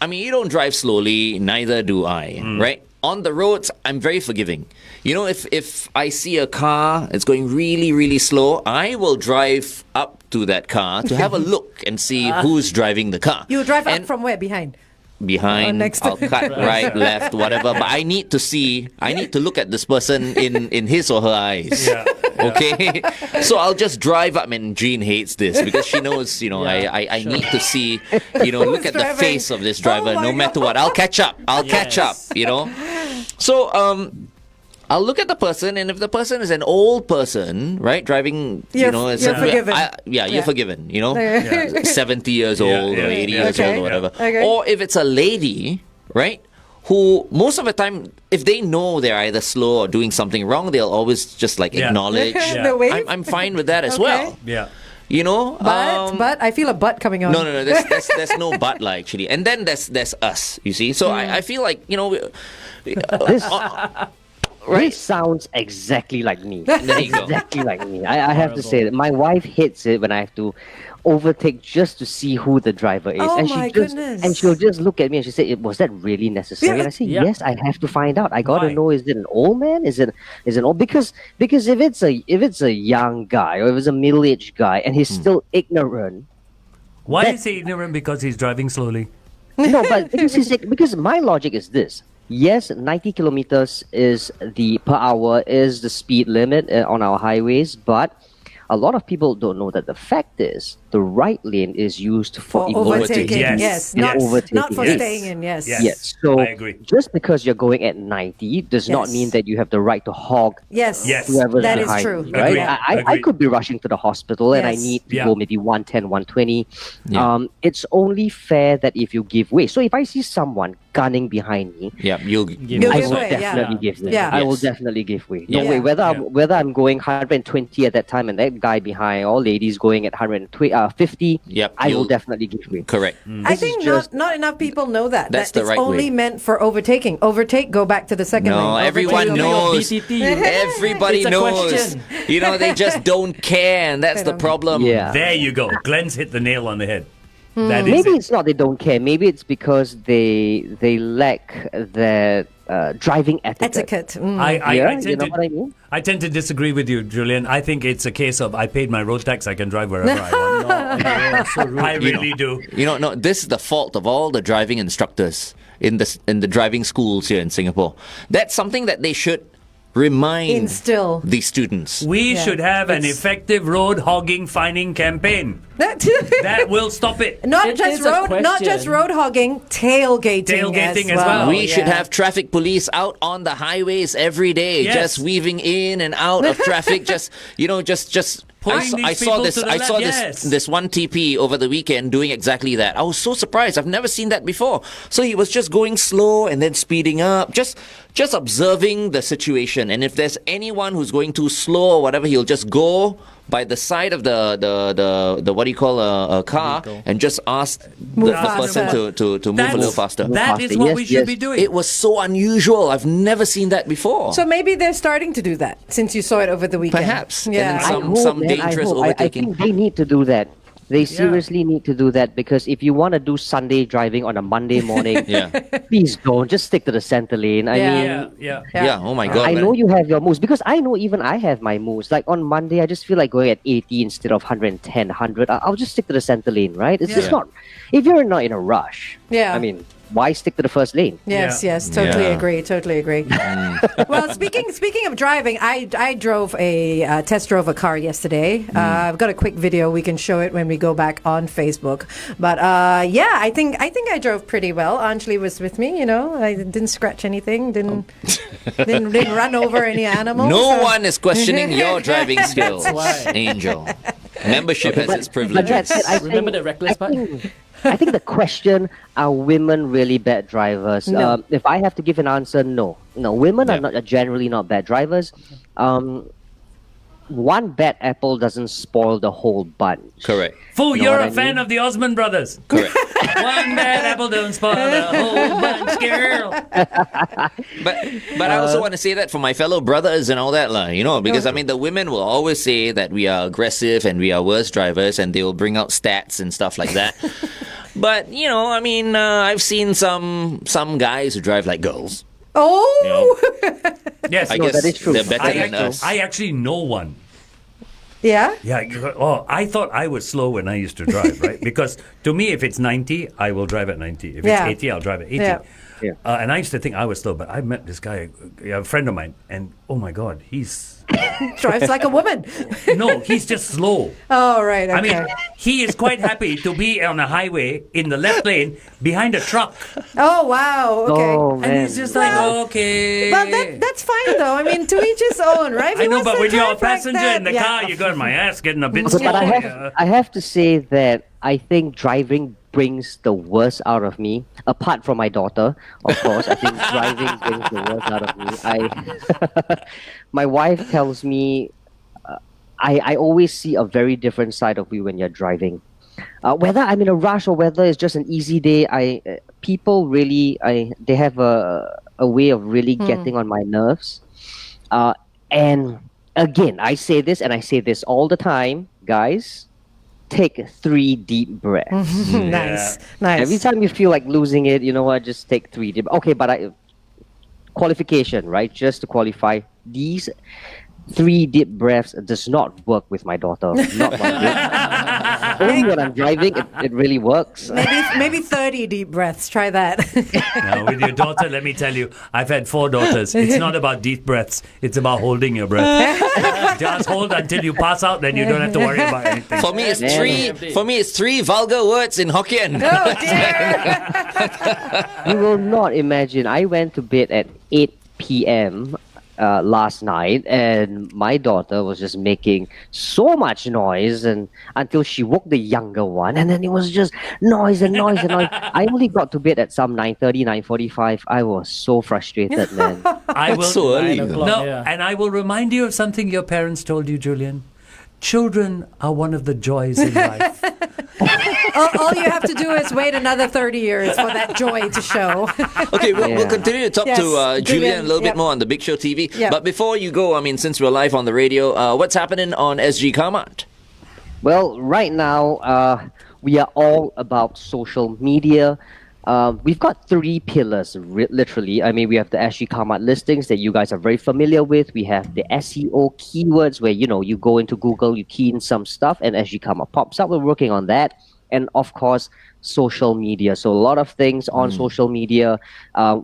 [SPEAKER 4] I mean, you don't drive slowly, neither do I, right? On the roads, I'm very forgiving. If I see a car, it's going really, really slow, I will drive up to that car to have a look and see who's driving the car.
[SPEAKER 6] You drive up
[SPEAKER 4] And
[SPEAKER 6] from where? Behind?
[SPEAKER 4] behind,
[SPEAKER 6] next
[SPEAKER 4] I'll
[SPEAKER 6] to-
[SPEAKER 4] cut right, left, whatever. But I need to look at this person in his or her eyes.
[SPEAKER 7] Yeah.
[SPEAKER 4] Okay? So I'll just drive up, and Jean hates this because she knows, I need to see, look at the
[SPEAKER 6] driving?
[SPEAKER 4] face of this driver
[SPEAKER 6] Oh my
[SPEAKER 4] no matter what. I'll catch up. So, I'll look at the person, and if the person is an old person, right, driving,
[SPEAKER 6] You're forgiven.
[SPEAKER 4] You're forgiven, 70 years old or 80 years
[SPEAKER 6] Okay.
[SPEAKER 4] old or whatever.
[SPEAKER 6] Okay.
[SPEAKER 4] Or if it's a lady, right, who most of the time, if they know they're either slow or doing something wrong, they'll always just
[SPEAKER 7] Yeah.
[SPEAKER 4] acknowledge.
[SPEAKER 6] The wave?
[SPEAKER 4] I'm fine with that as
[SPEAKER 6] Okay.
[SPEAKER 4] well.
[SPEAKER 7] Yeah.
[SPEAKER 4] You know,
[SPEAKER 6] But I feel a butt coming on.
[SPEAKER 4] no, there's no but lah, actually, and then there's us. You see, so I feel like
[SPEAKER 10] This sounds exactly like me.
[SPEAKER 4] There you go.
[SPEAKER 10] Exactly like me. I have to say that my wife hates it when I have to overtake just to see who the driver is.
[SPEAKER 6] Oh
[SPEAKER 10] and
[SPEAKER 6] my goodness.
[SPEAKER 10] And she'll just look at me and she say, "Was that really necessary?"
[SPEAKER 6] Yeah.
[SPEAKER 10] And I say,
[SPEAKER 8] Yeah.
[SPEAKER 10] "Yes, I have to find out. I got to
[SPEAKER 7] Why?
[SPEAKER 10] know, is it an old man? Is it old?" Because if it's a young guy or if it's a middle-aged guy and he's still ignorant,
[SPEAKER 7] Why is he ignorant? Because he's driving slowly.
[SPEAKER 10] no, but because my logic is this. Yes, 90 kilometers is the per hour is the speed limit on our highways, but a lot of people don't know that the fact is the right lane is used for
[SPEAKER 6] overtaking.
[SPEAKER 7] Yes.
[SPEAKER 6] Yes.
[SPEAKER 7] Yes.
[SPEAKER 6] Not for
[SPEAKER 7] Yes.
[SPEAKER 6] staying in. Yes.
[SPEAKER 7] Yes.
[SPEAKER 10] Yes, so
[SPEAKER 7] I agree.
[SPEAKER 10] just because you're going at 90 does not
[SPEAKER 6] Yes.
[SPEAKER 10] mean that you have the right to hog
[SPEAKER 6] Yes.
[SPEAKER 7] Yes.
[SPEAKER 10] whoever's
[SPEAKER 6] That is
[SPEAKER 10] behind
[SPEAKER 6] true.
[SPEAKER 10] you, right?
[SPEAKER 7] Agreed.
[SPEAKER 10] I
[SPEAKER 7] Agreed.
[SPEAKER 10] could be rushing to the hospital and I
[SPEAKER 6] Yes.
[SPEAKER 10] need to
[SPEAKER 7] Yeah.
[SPEAKER 10] go maybe 110, 120.
[SPEAKER 4] Yeah.
[SPEAKER 10] It's only fair that if you give way. So if I see someone gunning behind me,
[SPEAKER 4] Yeah, you'll
[SPEAKER 6] You'll
[SPEAKER 10] I
[SPEAKER 6] give
[SPEAKER 10] will
[SPEAKER 6] way, yeah.
[SPEAKER 10] definitely give way.
[SPEAKER 6] Yeah.
[SPEAKER 10] I will
[SPEAKER 4] Yes.
[SPEAKER 10] definitely give way. No
[SPEAKER 6] Yeah.
[SPEAKER 10] way. Whether
[SPEAKER 7] Yeah.
[SPEAKER 10] whether I'm going 120 at that time and that guy behind or ladies going at 150,
[SPEAKER 4] Yep,
[SPEAKER 10] I will
[SPEAKER 4] you'll-
[SPEAKER 10] definitely give way.
[SPEAKER 4] correct.
[SPEAKER 6] I
[SPEAKER 10] This is
[SPEAKER 6] think
[SPEAKER 10] just-
[SPEAKER 6] not enough people know that.
[SPEAKER 4] That's
[SPEAKER 6] that
[SPEAKER 4] the
[SPEAKER 6] it's
[SPEAKER 4] right
[SPEAKER 6] only
[SPEAKER 4] way.
[SPEAKER 6] meant for overtaking. Overtake, go back to the second lane.
[SPEAKER 4] No,
[SPEAKER 6] Overtake,
[SPEAKER 4] everyone
[SPEAKER 6] go back-
[SPEAKER 4] knows.
[SPEAKER 8] BTT.
[SPEAKER 4] Everybody
[SPEAKER 8] It's a
[SPEAKER 4] knows.
[SPEAKER 8] question.
[SPEAKER 4] You know, they just don't care, and that's the problem.
[SPEAKER 10] Yeah.
[SPEAKER 7] There you go. Glenn's hit the nail on the head. That is
[SPEAKER 10] Maybe
[SPEAKER 7] it.
[SPEAKER 10] it's not they don't care. Maybe it's because they lack that driving
[SPEAKER 6] Etiquette. Mm.
[SPEAKER 7] I
[SPEAKER 10] Yeah,
[SPEAKER 7] tend
[SPEAKER 10] you know
[SPEAKER 7] to,
[SPEAKER 10] what I mean?
[SPEAKER 7] I tend to disagree with you, Julian. I think it's a case of I paid my road tax, I can drive wherever I want. I really do.
[SPEAKER 4] You know, no, this is the fault of all the driving instructors in the driving schools here in Singapore. That's something that they should remind
[SPEAKER 6] Instill.
[SPEAKER 4] the students.
[SPEAKER 7] We
[SPEAKER 6] Yeah.
[SPEAKER 7] should have an
[SPEAKER 6] It's-
[SPEAKER 7] effective road hogging fining campaign. That will stop it.
[SPEAKER 6] Not
[SPEAKER 8] It
[SPEAKER 6] just
[SPEAKER 8] is a
[SPEAKER 6] road, not just
[SPEAKER 8] question.
[SPEAKER 6] road hogging, tailgating,
[SPEAKER 7] Tailgating
[SPEAKER 6] as
[SPEAKER 7] as
[SPEAKER 6] well.
[SPEAKER 7] well.
[SPEAKER 4] We should
[SPEAKER 6] Yeah.
[SPEAKER 4] have traffic police out on the highways every day,
[SPEAKER 7] Yes.
[SPEAKER 4] just weaving in and out of traffic. Just
[SPEAKER 7] Pulling these
[SPEAKER 4] I saw
[SPEAKER 7] people
[SPEAKER 4] this.
[SPEAKER 7] to the
[SPEAKER 4] I
[SPEAKER 7] left,
[SPEAKER 4] saw
[SPEAKER 7] yes.
[SPEAKER 4] this one TP over the weekend doing exactly that. I was so surprised. I've never seen that before. So he was just going slow and then speeding up, just observing the situation. And if there's anyone who's going too slow or whatever, he'll just go by the side of the what do you call a car and just ask
[SPEAKER 6] Move
[SPEAKER 4] the person
[SPEAKER 6] faster.
[SPEAKER 4] to move a little faster.
[SPEAKER 7] That is
[SPEAKER 10] Faster.
[SPEAKER 7] what
[SPEAKER 10] Yes,
[SPEAKER 7] we should
[SPEAKER 10] yes.
[SPEAKER 7] be doing.
[SPEAKER 4] It was so unusual. I've never seen that before.
[SPEAKER 6] So maybe they're starting to do that since you saw it over the weekend.
[SPEAKER 4] Perhaps. And
[SPEAKER 6] Yeah.
[SPEAKER 4] then some-
[SPEAKER 10] I hope, man,
[SPEAKER 4] dangerous
[SPEAKER 10] I hope.
[SPEAKER 4] overtaking.
[SPEAKER 10] I think they need to do that. They seriously need to do that because if you want to do Sunday driving on a Monday morning,
[SPEAKER 4] Yeah.
[SPEAKER 10] please don't. Just stick to the center lane. I
[SPEAKER 6] Yeah.
[SPEAKER 10] mean,
[SPEAKER 7] yeah.
[SPEAKER 4] Yeah. Oh my God.
[SPEAKER 10] I
[SPEAKER 4] man.
[SPEAKER 10] know you have your moves because I know even I have my moves. Like on Monday, I just feel like going at 80 instead of 110, 100. I'll just stick to the center lane, right? It's just
[SPEAKER 4] Yeah.
[SPEAKER 10] not. If you're not in a rush,
[SPEAKER 6] Yeah.
[SPEAKER 10] I mean, why stick to the first lane?
[SPEAKER 6] Yes,
[SPEAKER 7] Yeah.
[SPEAKER 6] yes, totally
[SPEAKER 4] Yeah.
[SPEAKER 6] agree, totally agree. Well, speaking of driving, I drove test drove a car yesterday. I've got a quick video. We can show it when we go back on Facebook. But yeah, I think I drove pretty well. Anjali was with me. You know, I didn't scratch anything. Didn't run over any animals.
[SPEAKER 4] No
[SPEAKER 6] so-
[SPEAKER 4] one is questioning your driving skills,
[SPEAKER 8] why.
[SPEAKER 4] Angel. Membership has its
[SPEAKER 10] But
[SPEAKER 4] privileges.
[SPEAKER 10] that's it.
[SPEAKER 8] Remember the reckless part?
[SPEAKER 10] I think the question, are women really bad drivers?
[SPEAKER 6] No.
[SPEAKER 10] If I have to give an answer, no. No, women
[SPEAKER 4] Yeah.
[SPEAKER 10] are generally not bad drivers. One bad apple doesn't spoil the whole bunch.
[SPEAKER 4] Correct.
[SPEAKER 7] Fool,
[SPEAKER 10] You know
[SPEAKER 7] you're
[SPEAKER 10] what
[SPEAKER 7] a
[SPEAKER 10] I
[SPEAKER 7] fan
[SPEAKER 10] mean?
[SPEAKER 7] of the Osmond brothers.
[SPEAKER 4] Correct.
[SPEAKER 7] One bad apple don't spoil the whole bunch, girl.
[SPEAKER 4] But I also want to say that for my fellow brothers and all that, lah. You know, because I mean, the women will always say that we are aggressive and we are worse drivers, and they will bring out stats and stuff like that. But you know, I mean, I've seen some guys who drive like girls.
[SPEAKER 6] Oh,
[SPEAKER 7] Yes,
[SPEAKER 4] I
[SPEAKER 10] No,
[SPEAKER 4] guess
[SPEAKER 10] that is true.
[SPEAKER 4] they're better
[SPEAKER 7] I,
[SPEAKER 4] than us.
[SPEAKER 7] I actually know one.
[SPEAKER 6] yeah.
[SPEAKER 7] Yeah. Oh, I thought I was slow when I used to drive, right? Because to me, if it's 90, I will drive at 90. If
[SPEAKER 6] Yeah.
[SPEAKER 7] it's 80, I'll drive at 80.
[SPEAKER 6] Yeah.
[SPEAKER 10] Yeah.
[SPEAKER 7] And I used to think I was slow, but I met this guy, a friend of mine, and oh my God, he's
[SPEAKER 6] Drives like a woman.
[SPEAKER 7] no, he's just slow.
[SPEAKER 6] Oh, right. Okay.
[SPEAKER 7] I mean, he is quite happy to be on a highway in the left lane behind a truck,
[SPEAKER 6] oh, wow. Okay.
[SPEAKER 10] Oh,
[SPEAKER 7] and
[SPEAKER 10] man.
[SPEAKER 7] he's just like,
[SPEAKER 6] Well,
[SPEAKER 7] okay.
[SPEAKER 6] Well, that's fine though. I mean, to each his own, right? If
[SPEAKER 7] I
[SPEAKER 6] he
[SPEAKER 7] know,
[SPEAKER 6] wants
[SPEAKER 7] but
[SPEAKER 6] to
[SPEAKER 7] when you're a
[SPEAKER 6] drive like
[SPEAKER 7] passenger
[SPEAKER 6] that,
[SPEAKER 7] in the
[SPEAKER 6] yeah.
[SPEAKER 7] car, you got my ass getting a bit
[SPEAKER 10] But
[SPEAKER 7] slow.
[SPEAKER 10] I have to say that I think driving brings the worst out of me. Apart from my daughter, of course, I think driving brings the worst out of me. My wife tells me I always see a very different side of you when you're driving. Whether I'm in a rush or whether it's just an easy day, people really they have a way of really getting on my nerves. And again, I say this and I say this all the time, guys. Take 3 deep breaths.
[SPEAKER 6] Nice.
[SPEAKER 10] Every time you feel like losing it, you know what? Just take 3 deep. Okay, but qualification, right? Just to qualify, these 3 deep breaths does not work with my daughter. Not one bit. Only when I'm driving, it really works.
[SPEAKER 6] Maybe 30 deep breaths. Try that.
[SPEAKER 7] Now, with your daughter, let me tell you, I've had 4 daughters. It's not about deep breaths. It's about holding your breath. Just hold until you pass out, then you don't have to worry about anything.
[SPEAKER 4] For me, it's three. For me, it's 3 vulgar words in Hokkien.
[SPEAKER 6] Oh dear.
[SPEAKER 10] You will not imagine. I went to bed at 8 p.m. Last night, and my daughter was just making so much noise, and until she woke the younger one, and then it was just noise and noise and noise. I only got to bed at some 9:30, 9:45. I was so frustrated, man.
[SPEAKER 7] I will,
[SPEAKER 4] so early.
[SPEAKER 8] 9 o'clock,
[SPEAKER 7] No,
[SPEAKER 8] yeah.
[SPEAKER 7] and I will remind you of something your parents told you, Julian. Children are one of the joys in life.
[SPEAKER 6] All you have to do is wait another 30 years for that joy to show.
[SPEAKER 4] Okay, we'll continue to talk
[SPEAKER 6] Yes,
[SPEAKER 4] to Julian a little
[SPEAKER 6] yep.
[SPEAKER 4] bit more on the Big Show TV.
[SPEAKER 6] Yep.
[SPEAKER 4] But before you go, I mean, since we're live on the radio, what's happening on sgCarMart?
[SPEAKER 10] Well, right now, we are all about social media. We've got 3 pillars, literally. I mean, we have the sgCarMart listings that you guys are very familiar with. We have the SEO keywords where, you go into Google, you key in some stuff, and sgCarMart pops up. We're working on that. And of course, social media. So a lot of things on social media,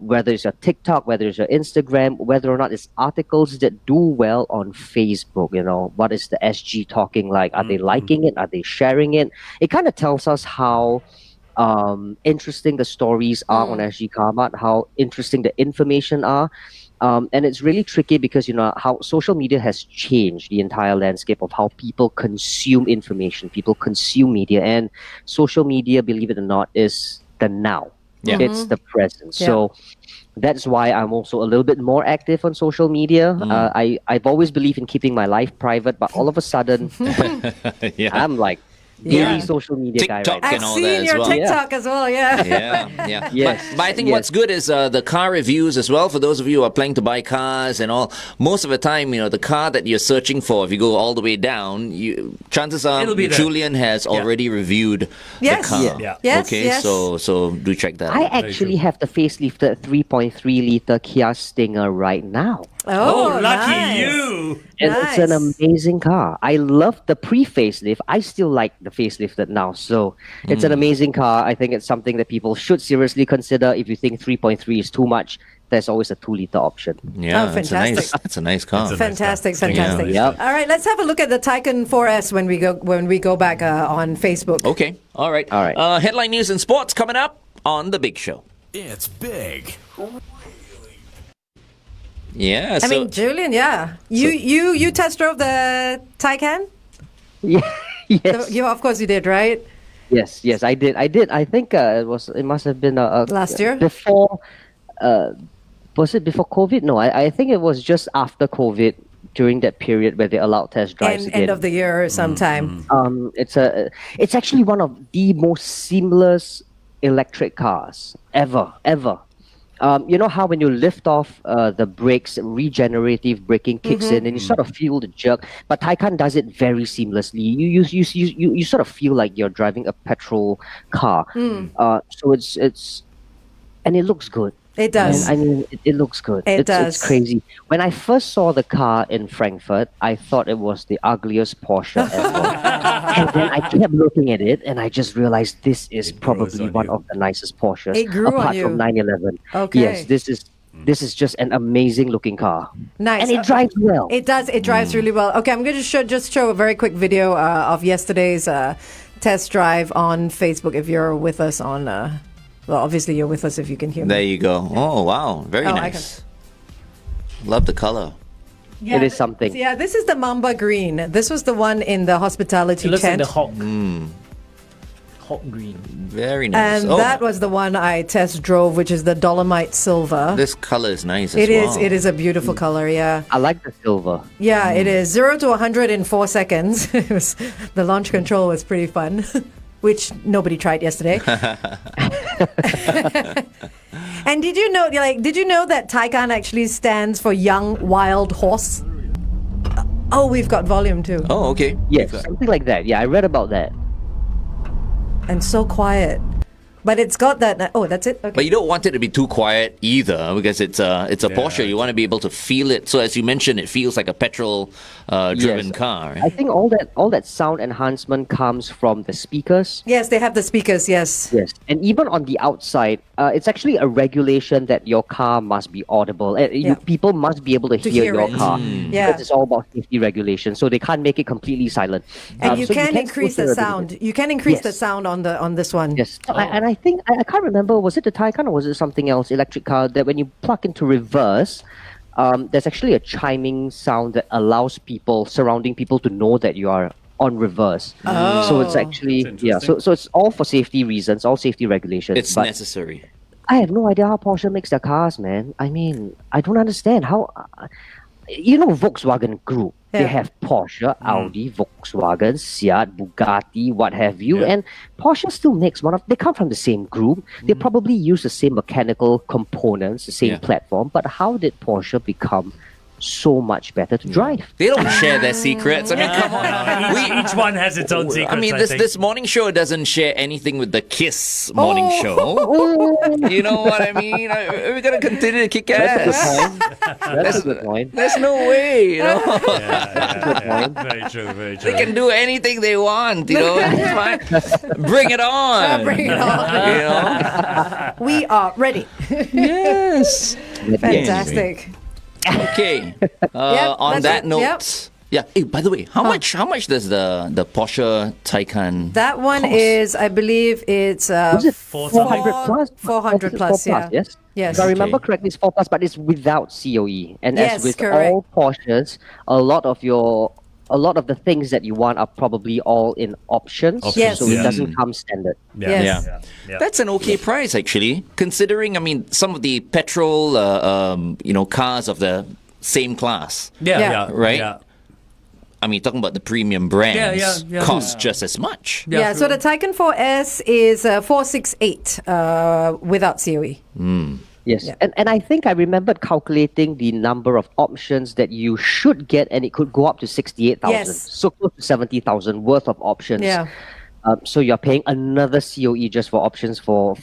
[SPEAKER 10] whether it's your TikTok, whether it's your Instagram, whether or not it's articles that do well on Facebook. What is the SG talking like? Are they liking it? Are they sharing it? It kind of tells us how interesting the stories are on sgCarMart, how interesting the information are. And it's really tricky because, how social media has changed the entire landscape of how people consume information, people consume media. And social media, believe it or not, is the now.
[SPEAKER 4] Yeah.
[SPEAKER 10] It's the present. So that's why I'm also a little bit more active on social media. I've always believed in keeping my life private, but all of a sudden, I'm like, daily social media guy
[SPEAKER 4] TikTok
[SPEAKER 10] right
[SPEAKER 6] I've
[SPEAKER 4] and all
[SPEAKER 6] seen
[SPEAKER 4] that as
[SPEAKER 6] your
[SPEAKER 4] well.
[SPEAKER 6] TikTok as well, yeah.
[SPEAKER 4] Yeah.
[SPEAKER 10] Yes,
[SPEAKER 4] But I think
[SPEAKER 10] yes.
[SPEAKER 4] what's good is the car reviews as well. For those of you who are planning to buy cars and all, most of the time, the car that you're searching for, if you go all the way down, chances are
[SPEAKER 7] It'll be there.
[SPEAKER 4] Julian has already reviewed
[SPEAKER 6] Yes.
[SPEAKER 4] the car.
[SPEAKER 7] Yeah.
[SPEAKER 6] Yes,
[SPEAKER 4] Okay,
[SPEAKER 6] yes.
[SPEAKER 4] so do check that
[SPEAKER 10] I
[SPEAKER 4] out.
[SPEAKER 10] actually have the facelifted 3.3 liter Kia Stinger right now.
[SPEAKER 6] Oh,
[SPEAKER 7] lucky
[SPEAKER 6] nice.
[SPEAKER 7] you!
[SPEAKER 10] And it's an
[SPEAKER 6] Nice.
[SPEAKER 10] amazing car. I love the pre-facelift. I still like the facelifted now. So it's an amazing car. I think it's something that people should seriously consider. If you think 3.3 is too much, there's always a 2-liter option.
[SPEAKER 4] Yeah,
[SPEAKER 6] Oh,
[SPEAKER 4] it's a nice,
[SPEAKER 6] fantastic.
[SPEAKER 4] it's a nice car.
[SPEAKER 6] Fantastic.
[SPEAKER 10] Yeah.
[SPEAKER 6] All right, let's have a look at the Taycan 4S when we go back on Facebook.
[SPEAKER 4] Okay, all right.
[SPEAKER 10] All right.
[SPEAKER 4] Headline news and sports coming up on The Big Show.
[SPEAKER 2] It's big.
[SPEAKER 4] Yeah,
[SPEAKER 6] I mean, Julian, you test drove the Taycan?
[SPEAKER 10] Yeah. Yes.
[SPEAKER 6] Of course you did, right?
[SPEAKER 10] Yes, I did. I think it must have been
[SPEAKER 6] Last year?
[SPEAKER 10] before. Was it before COVID? No, I think it was just after COVID, during that period where they allowed test drives again.
[SPEAKER 6] End of the year or sometime.
[SPEAKER 10] It's actually one of the most seamless electric cars ever. You know how when you lift off the brakes, regenerative braking kicks in, and you sort of feel the jerk. But Taycan does it very seamlessly. You sort of feel like you're driving a petrol car. So it's and it looks good.
[SPEAKER 6] It does.
[SPEAKER 10] And, I mean, it looks good.
[SPEAKER 6] It does.
[SPEAKER 10] It's crazy. When I first saw the car in Frankfurt, I thought it was the ugliest Porsche ever. And then I kept looking at it, and I just realized this is probably one of the nicest Porsches.
[SPEAKER 6] It grew on
[SPEAKER 10] apart
[SPEAKER 6] you.
[SPEAKER 10] from 911.
[SPEAKER 6] Okay.
[SPEAKER 10] Yes, this is just an amazing looking car.
[SPEAKER 6] Nice.
[SPEAKER 10] And it drives well.
[SPEAKER 6] It does. It drives really well. Okay, I'm going to just show a very quick video of yesterday's test drive on Facebook. If you're with us on, well, obviously you're with us if you can hear me.
[SPEAKER 4] There you go. Oh, wow. Very
[SPEAKER 6] I
[SPEAKER 4] nice. Love the color.
[SPEAKER 6] Yeah,
[SPEAKER 10] It is something.
[SPEAKER 6] Yeah, this is the Mamba Green. This was the one in the hospitality
[SPEAKER 8] It looks like
[SPEAKER 6] tent.
[SPEAKER 8] the Hawk. Hot green.
[SPEAKER 4] Very nice.
[SPEAKER 6] And that was the one I test drove, which is the Dolomite Silver.
[SPEAKER 4] This color is nice as
[SPEAKER 6] It is.
[SPEAKER 4] well.
[SPEAKER 6] It is a beautiful color. Yeah.
[SPEAKER 10] I like the silver.
[SPEAKER 6] Yeah, it is 0 to 100 in 4 seconds. The launch control was pretty fun, which nobody tried yesterday. And did you know that Taycan actually stands for Young Wild Horse? Oh, we've got volume too.
[SPEAKER 4] Oh, okay.
[SPEAKER 10] Yes, something like that. Yeah, I read about that.
[SPEAKER 6] And so quiet. But it's got that. Oh, that's it. Okay.
[SPEAKER 4] But you don't want it to be too quiet either, because it's a Porsche. You want to be able to feel it. So as you mentioned, it feels like a petrol driven car. Right?
[SPEAKER 10] I think all that sound enhancement comes from the speakers.
[SPEAKER 6] Yes, they have the speakers. Yes.
[SPEAKER 10] Yes, and even on the outside, it's actually a regulation that your car must be audible. People must be able to hear your
[SPEAKER 6] it.
[SPEAKER 10] car.
[SPEAKER 6] Yeah.
[SPEAKER 10] Because it's all about safety regulation, so they can't make it completely silent.
[SPEAKER 6] And you
[SPEAKER 10] so
[SPEAKER 6] can
[SPEAKER 10] can't
[SPEAKER 6] increase
[SPEAKER 10] still
[SPEAKER 6] the
[SPEAKER 10] hear
[SPEAKER 6] sound. You can increase the
[SPEAKER 10] Yes.
[SPEAKER 6] sound on this one.
[SPEAKER 10] Yes, and I think I can't remember, was it the Taycan or was it something else, electric car, that when you plug into reverse, there's actually a chiming sound that allows surrounding people to know that you are on reverse. So it's actually so it's all for safety reasons, all safety regulations.
[SPEAKER 4] It's
[SPEAKER 10] but
[SPEAKER 4] necessary.
[SPEAKER 10] I have no idea how Porsche makes their cars, man. I mean, I don't understand how. Volkswagen Group. They
[SPEAKER 6] Yeah.
[SPEAKER 10] have Porsche, Audi, Volkswagen, Seat, Bugatti, what have you. And Porsche still makes they come from the same group. They probably use the same mechanical components, the same platform. But how did Porsche become so much better to drive?
[SPEAKER 4] They don't share their secrets. I mean, come on.
[SPEAKER 7] Each one has its own secrets.
[SPEAKER 4] I mean,
[SPEAKER 7] think.
[SPEAKER 4] this morning show doesn't share anything with the Kiss morning show. You know what I mean? We're gonna continue to kick ass.
[SPEAKER 10] That's a good point.
[SPEAKER 4] There's no way, you know.
[SPEAKER 7] Very true, very true.
[SPEAKER 4] They can do anything they want, you know. It's fine. Bring it on.
[SPEAKER 6] Bring it on.
[SPEAKER 4] You know.
[SPEAKER 6] We are ready.
[SPEAKER 4] Yes.
[SPEAKER 6] Fantastic.
[SPEAKER 4] Okay. On
[SPEAKER 6] that's
[SPEAKER 4] that
[SPEAKER 6] it.
[SPEAKER 4] note.
[SPEAKER 6] Yep.
[SPEAKER 4] Yeah. Hey, by the way, how much does the Porsche Taycan
[SPEAKER 6] That one
[SPEAKER 4] cost?
[SPEAKER 6] is, I believe, it's
[SPEAKER 10] Was it
[SPEAKER 7] 400
[SPEAKER 10] plus?
[SPEAKER 6] 400 plus. Yeah.
[SPEAKER 10] Yes.
[SPEAKER 6] Yes.
[SPEAKER 10] If I remember
[SPEAKER 4] Okay.
[SPEAKER 10] correctly, it's 4 plus, but it's without COE. And
[SPEAKER 6] Yes,
[SPEAKER 10] as with
[SPEAKER 6] correct.
[SPEAKER 10] all Porsches, a lot of the things that you want are probably all in options.
[SPEAKER 6] Yes.
[SPEAKER 10] So it
[SPEAKER 7] Yeah.
[SPEAKER 10] doesn't come standard.
[SPEAKER 6] Yes.
[SPEAKER 7] Yeah.
[SPEAKER 4] That's an okay price, actually, considering, I mean, some of the petrol, cars of the same class.
[SPEAKER 7] Yeah.
[SPEAKER 4] Right?
[SPEAKER 7] Yeah.
[SPEAKER 4] I mean, talking about the premium brands,
[SPEAKER 7] Yeah.
[SPEAKER 4] cost just as much.
[SPEAKER 6] Yeah, so the Taycan 4S is 468 without COE.
[SPEAKER 10] Yes.
[SPEAKER 6] Yeah.
[SPEAKER 10] And I think I remembered calculating the number of options that you should get, and it could go up to 68,000.
[SPEAKER 6] Yes.
[SPEAKER 10] So close to 70,000 worth of options.
[SPEAKER 6] Yeah.
[SPEAKER 10] So you're paying another COE just for options for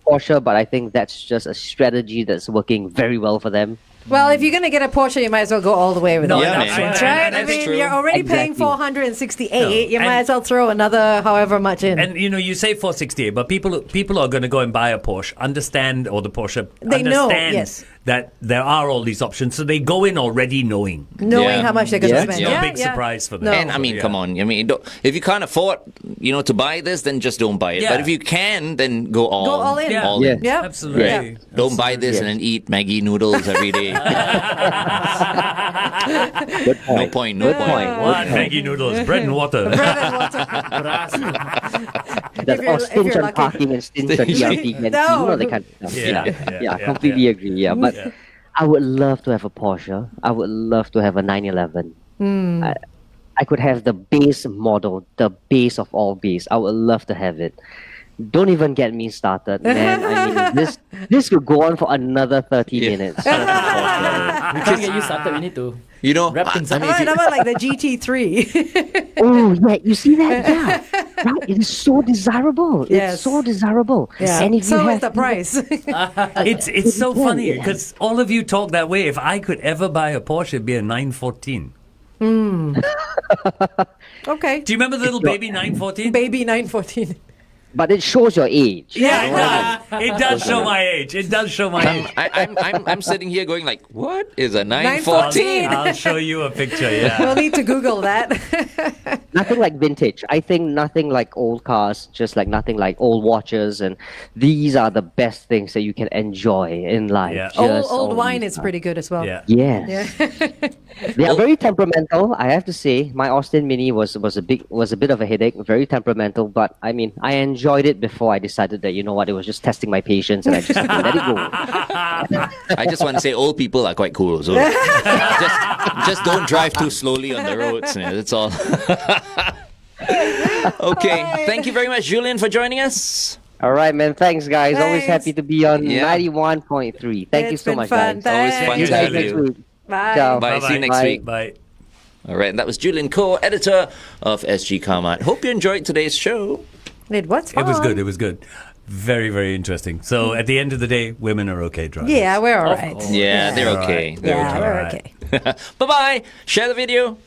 [SPEAKER 10] Porsche, but I think that's just a strategy that's working very well for them.
[SPEAKER 6] Well, if you're going to get a Porsche, you might as well go all the way with
[SPEAKER 7] No,
[SPEAKER 6] it.
[SPEAKER 4] Yeah, man.
[SPEAKER 6] That's right. I
[SPEAKER 4] That's
[SPEAKER 6] mean,
[SPEAKER 4] true.
[SPEAKER 6] you're already paying
[SPEAKER 10] Exactly.
[SPEAKER 6] 468. You
[SPEAKER 7] No.
[SPEAKER 6] might
[SPEAKER 7] And-
[SPEAKER 6] as well throw another however much in.
[SPEAKER 7] And you say 468, but people are going to go and buy a Porsche, understand, or the Porsche
[SPEAKER 6] They know,
[SPEAKER 7] understand
[SPEAKER 6] yes.
[SPEAKER 7] that there are all these options, so they go in already knowing.
[SPEAKER 6] Knowing
[SPEAKER 4] Yeah.
[SPEAKER 6] how much they're going to
[SPEAKER 10] Yeah.
[SPEAKER 6] spend.
[SPEAKER 7] It's no
[SPEAKER 6] Yeah,
[SPEAKER 7] big
[SPEAKER 6] yeah.
[SPEAKER 7] surprise for them.
[SPEAKER 6] No.
[SPEAKER 4] And I mean, come on. I mean, if you can't afford, to buy this, then just don't buy it.
[SPEAKER 7] Yeah.
[SPEAKER 4] But if you can, then go all
[SPEAKER 6] in.
[SPEAKER 7] Yeah.
[SPEAKER 4] All in.
[SPEAKER 6] Yep.
[SPEAKER 7] Absolutely.
[SPEAKER 6] Yeah.
[SPEAKER 4] Don't buy this and then eat Maggi noodles every day.
[SPEAKER 10] Good point.
[SPEAKER 4] No point. No
[SPEAKER 10] Good
[SPEAKER 4] point.
[SPEAKER 10] point.
[SPEAKER 7] One Maggi noodles, bread and water.
[SPEAKER 10] That's
[SPEAKER 6] If you're-
[SPEAKER 10] all
[SPEAKER 6] if
[SPEAKER 10] stinge
[SPEAKER 6] you're
[SPEAKER 10] on
[SPEAKER 6] lucky.
[SPEAKER 10] parking and stinge on ERP and
[SPEAKER 6] No.
[SPEAKER 10] that kind of stuff.
[SPEAKER 7] Yeah,
[SPEAKER 10] Yeah,
[SPEAKER 7] yeah,
[SPEAKER 10] completely agree. Yeah, but I would love to have a Porsche. I would love to have a 911. I could have the base model, the base of all base. I would love to have it. Don't even get me started, man. I mean, this could go on for another 30 minutes.
[SPEAKER 8] We can't get you started. We need to wrap things up.
[SPEAKER 6] How about like the GT3?
[SPEAKER 10] Oh, yeah, you see that? Yeah. Right? It is so desirable.
[SPEAKER 6] Yes.
[SPEAKER 10] It's so desirable.
[SPEAKER 6] Yeah.
[SPEAKER 10] And if you
[SPEAKER 6] So
[SPEAKER 10] have
[SPEAKER 6] is the price.
[SPEAKER 7] It's so
[SPEAKER 10] Yeah,
[SPEAKER 7] funny
[SPEAKER 10] yeah.
[SPEAKER 7] because all of you talk that way. If I could ever buy a Porsche, it'd be a 914.
[SPEAKER 6] Okay.
[SPEAKER 7] Do you remember the little baby 914?
[SPEAKER 6] Baby 914.
[SPEAKER 10] but it shows your age.
[SPEAKER 7] Yeah, it does show my age. It does show my age.
[SPEAKER 4] I'm sitting here going like, what is a 914?
[SPEAKER 7] I'll show you a picture. Yeah.
[SPEAKER 6] We'll need to Google that.
[SPEAKER 10] Nothing like vintage. I think nothing like old cars, just like nothing like old watches, and these are the best things that you can enjoy in life.
[SPEAKER 7] Yeah.
[SPEAKER 10] Just
[SPEAKER 6] Old
[SPEAKER 10] all
[SPEAKER 6] wine
[SPEAKER 10] these
[SPEAKER 6] is
[SPEAKER 10] are-
[SPEAKER 6] pretty good as well.
[SPEAKER 7] Yeah.
[SPEAKER 10] Yes. They are very temperamental. I have to say, my Austin Mini was a bit of a headache. Very temperamental, but I mean, I enjoyed it before I decided that, you know what, it was just testing my patience, and I just let it go.
[SPEAKER 4] I just want to say old people are quite cool. So just don't drive too slowly on the roads. Yeah, that's all. Okay. Thank you very much, Julian, for joining us.
[SPEAKER 10] All right, man. Thanks, guys. Always
[SPEAKER 6] Thanks.
[SPEAKER 10] happy to be on
[SPEAKER 4] Yeah.
[SPEAKER 10] 91.3. Thank you
[SPEAKER 6] It's
[SPEAKER 10] so
[SPEAKER 6] been
[SPEAKER 10] much,
[SPEAKER 6] fun.
[SPEAKER 10] guys.
[SPEAKER 4] Always
[SPEAKER 6] Thanks.
[SPEAKER 4] fun
[SPEAKER 10] You
[SPEAKER 4] to
[SPEAKER 10] guys
[SPEAKER 4] have
[SPEAKER 10] next
[SPEAKER 4] you.
[SPEAKER 10] week.
[SPEAKER 6] Bye.
[SPEAKER 10] Ciao.
[SPEAKER 4] Bye. See you next
[SPEAKER 10] Bye.
[SPEAKER 4] week.
[SPEAKER 7] Bye.
[SPEAKER 4] All right. And that was Julian Kho, editor of sgCarMart. Hope you enjoyed today's show.
[SPEAKER 6] It was fun.
[SPEAKER 7] It was good. It was good. Very, very interesting. So at the end of the day, women are okay drivers.
[SPEAKER 6] Yeah, we're all right.
[SPEAKER 4] Yeah, they're okay. They're
[SPEAKER 6] Yeah,
[SPEAKER 4] okay.
[SPEAKER 6] we're
[SPEAKER 7] Alright.
[SPEAKER 6] okay.
[SPEAKER 4] Bye-bye. Share the video.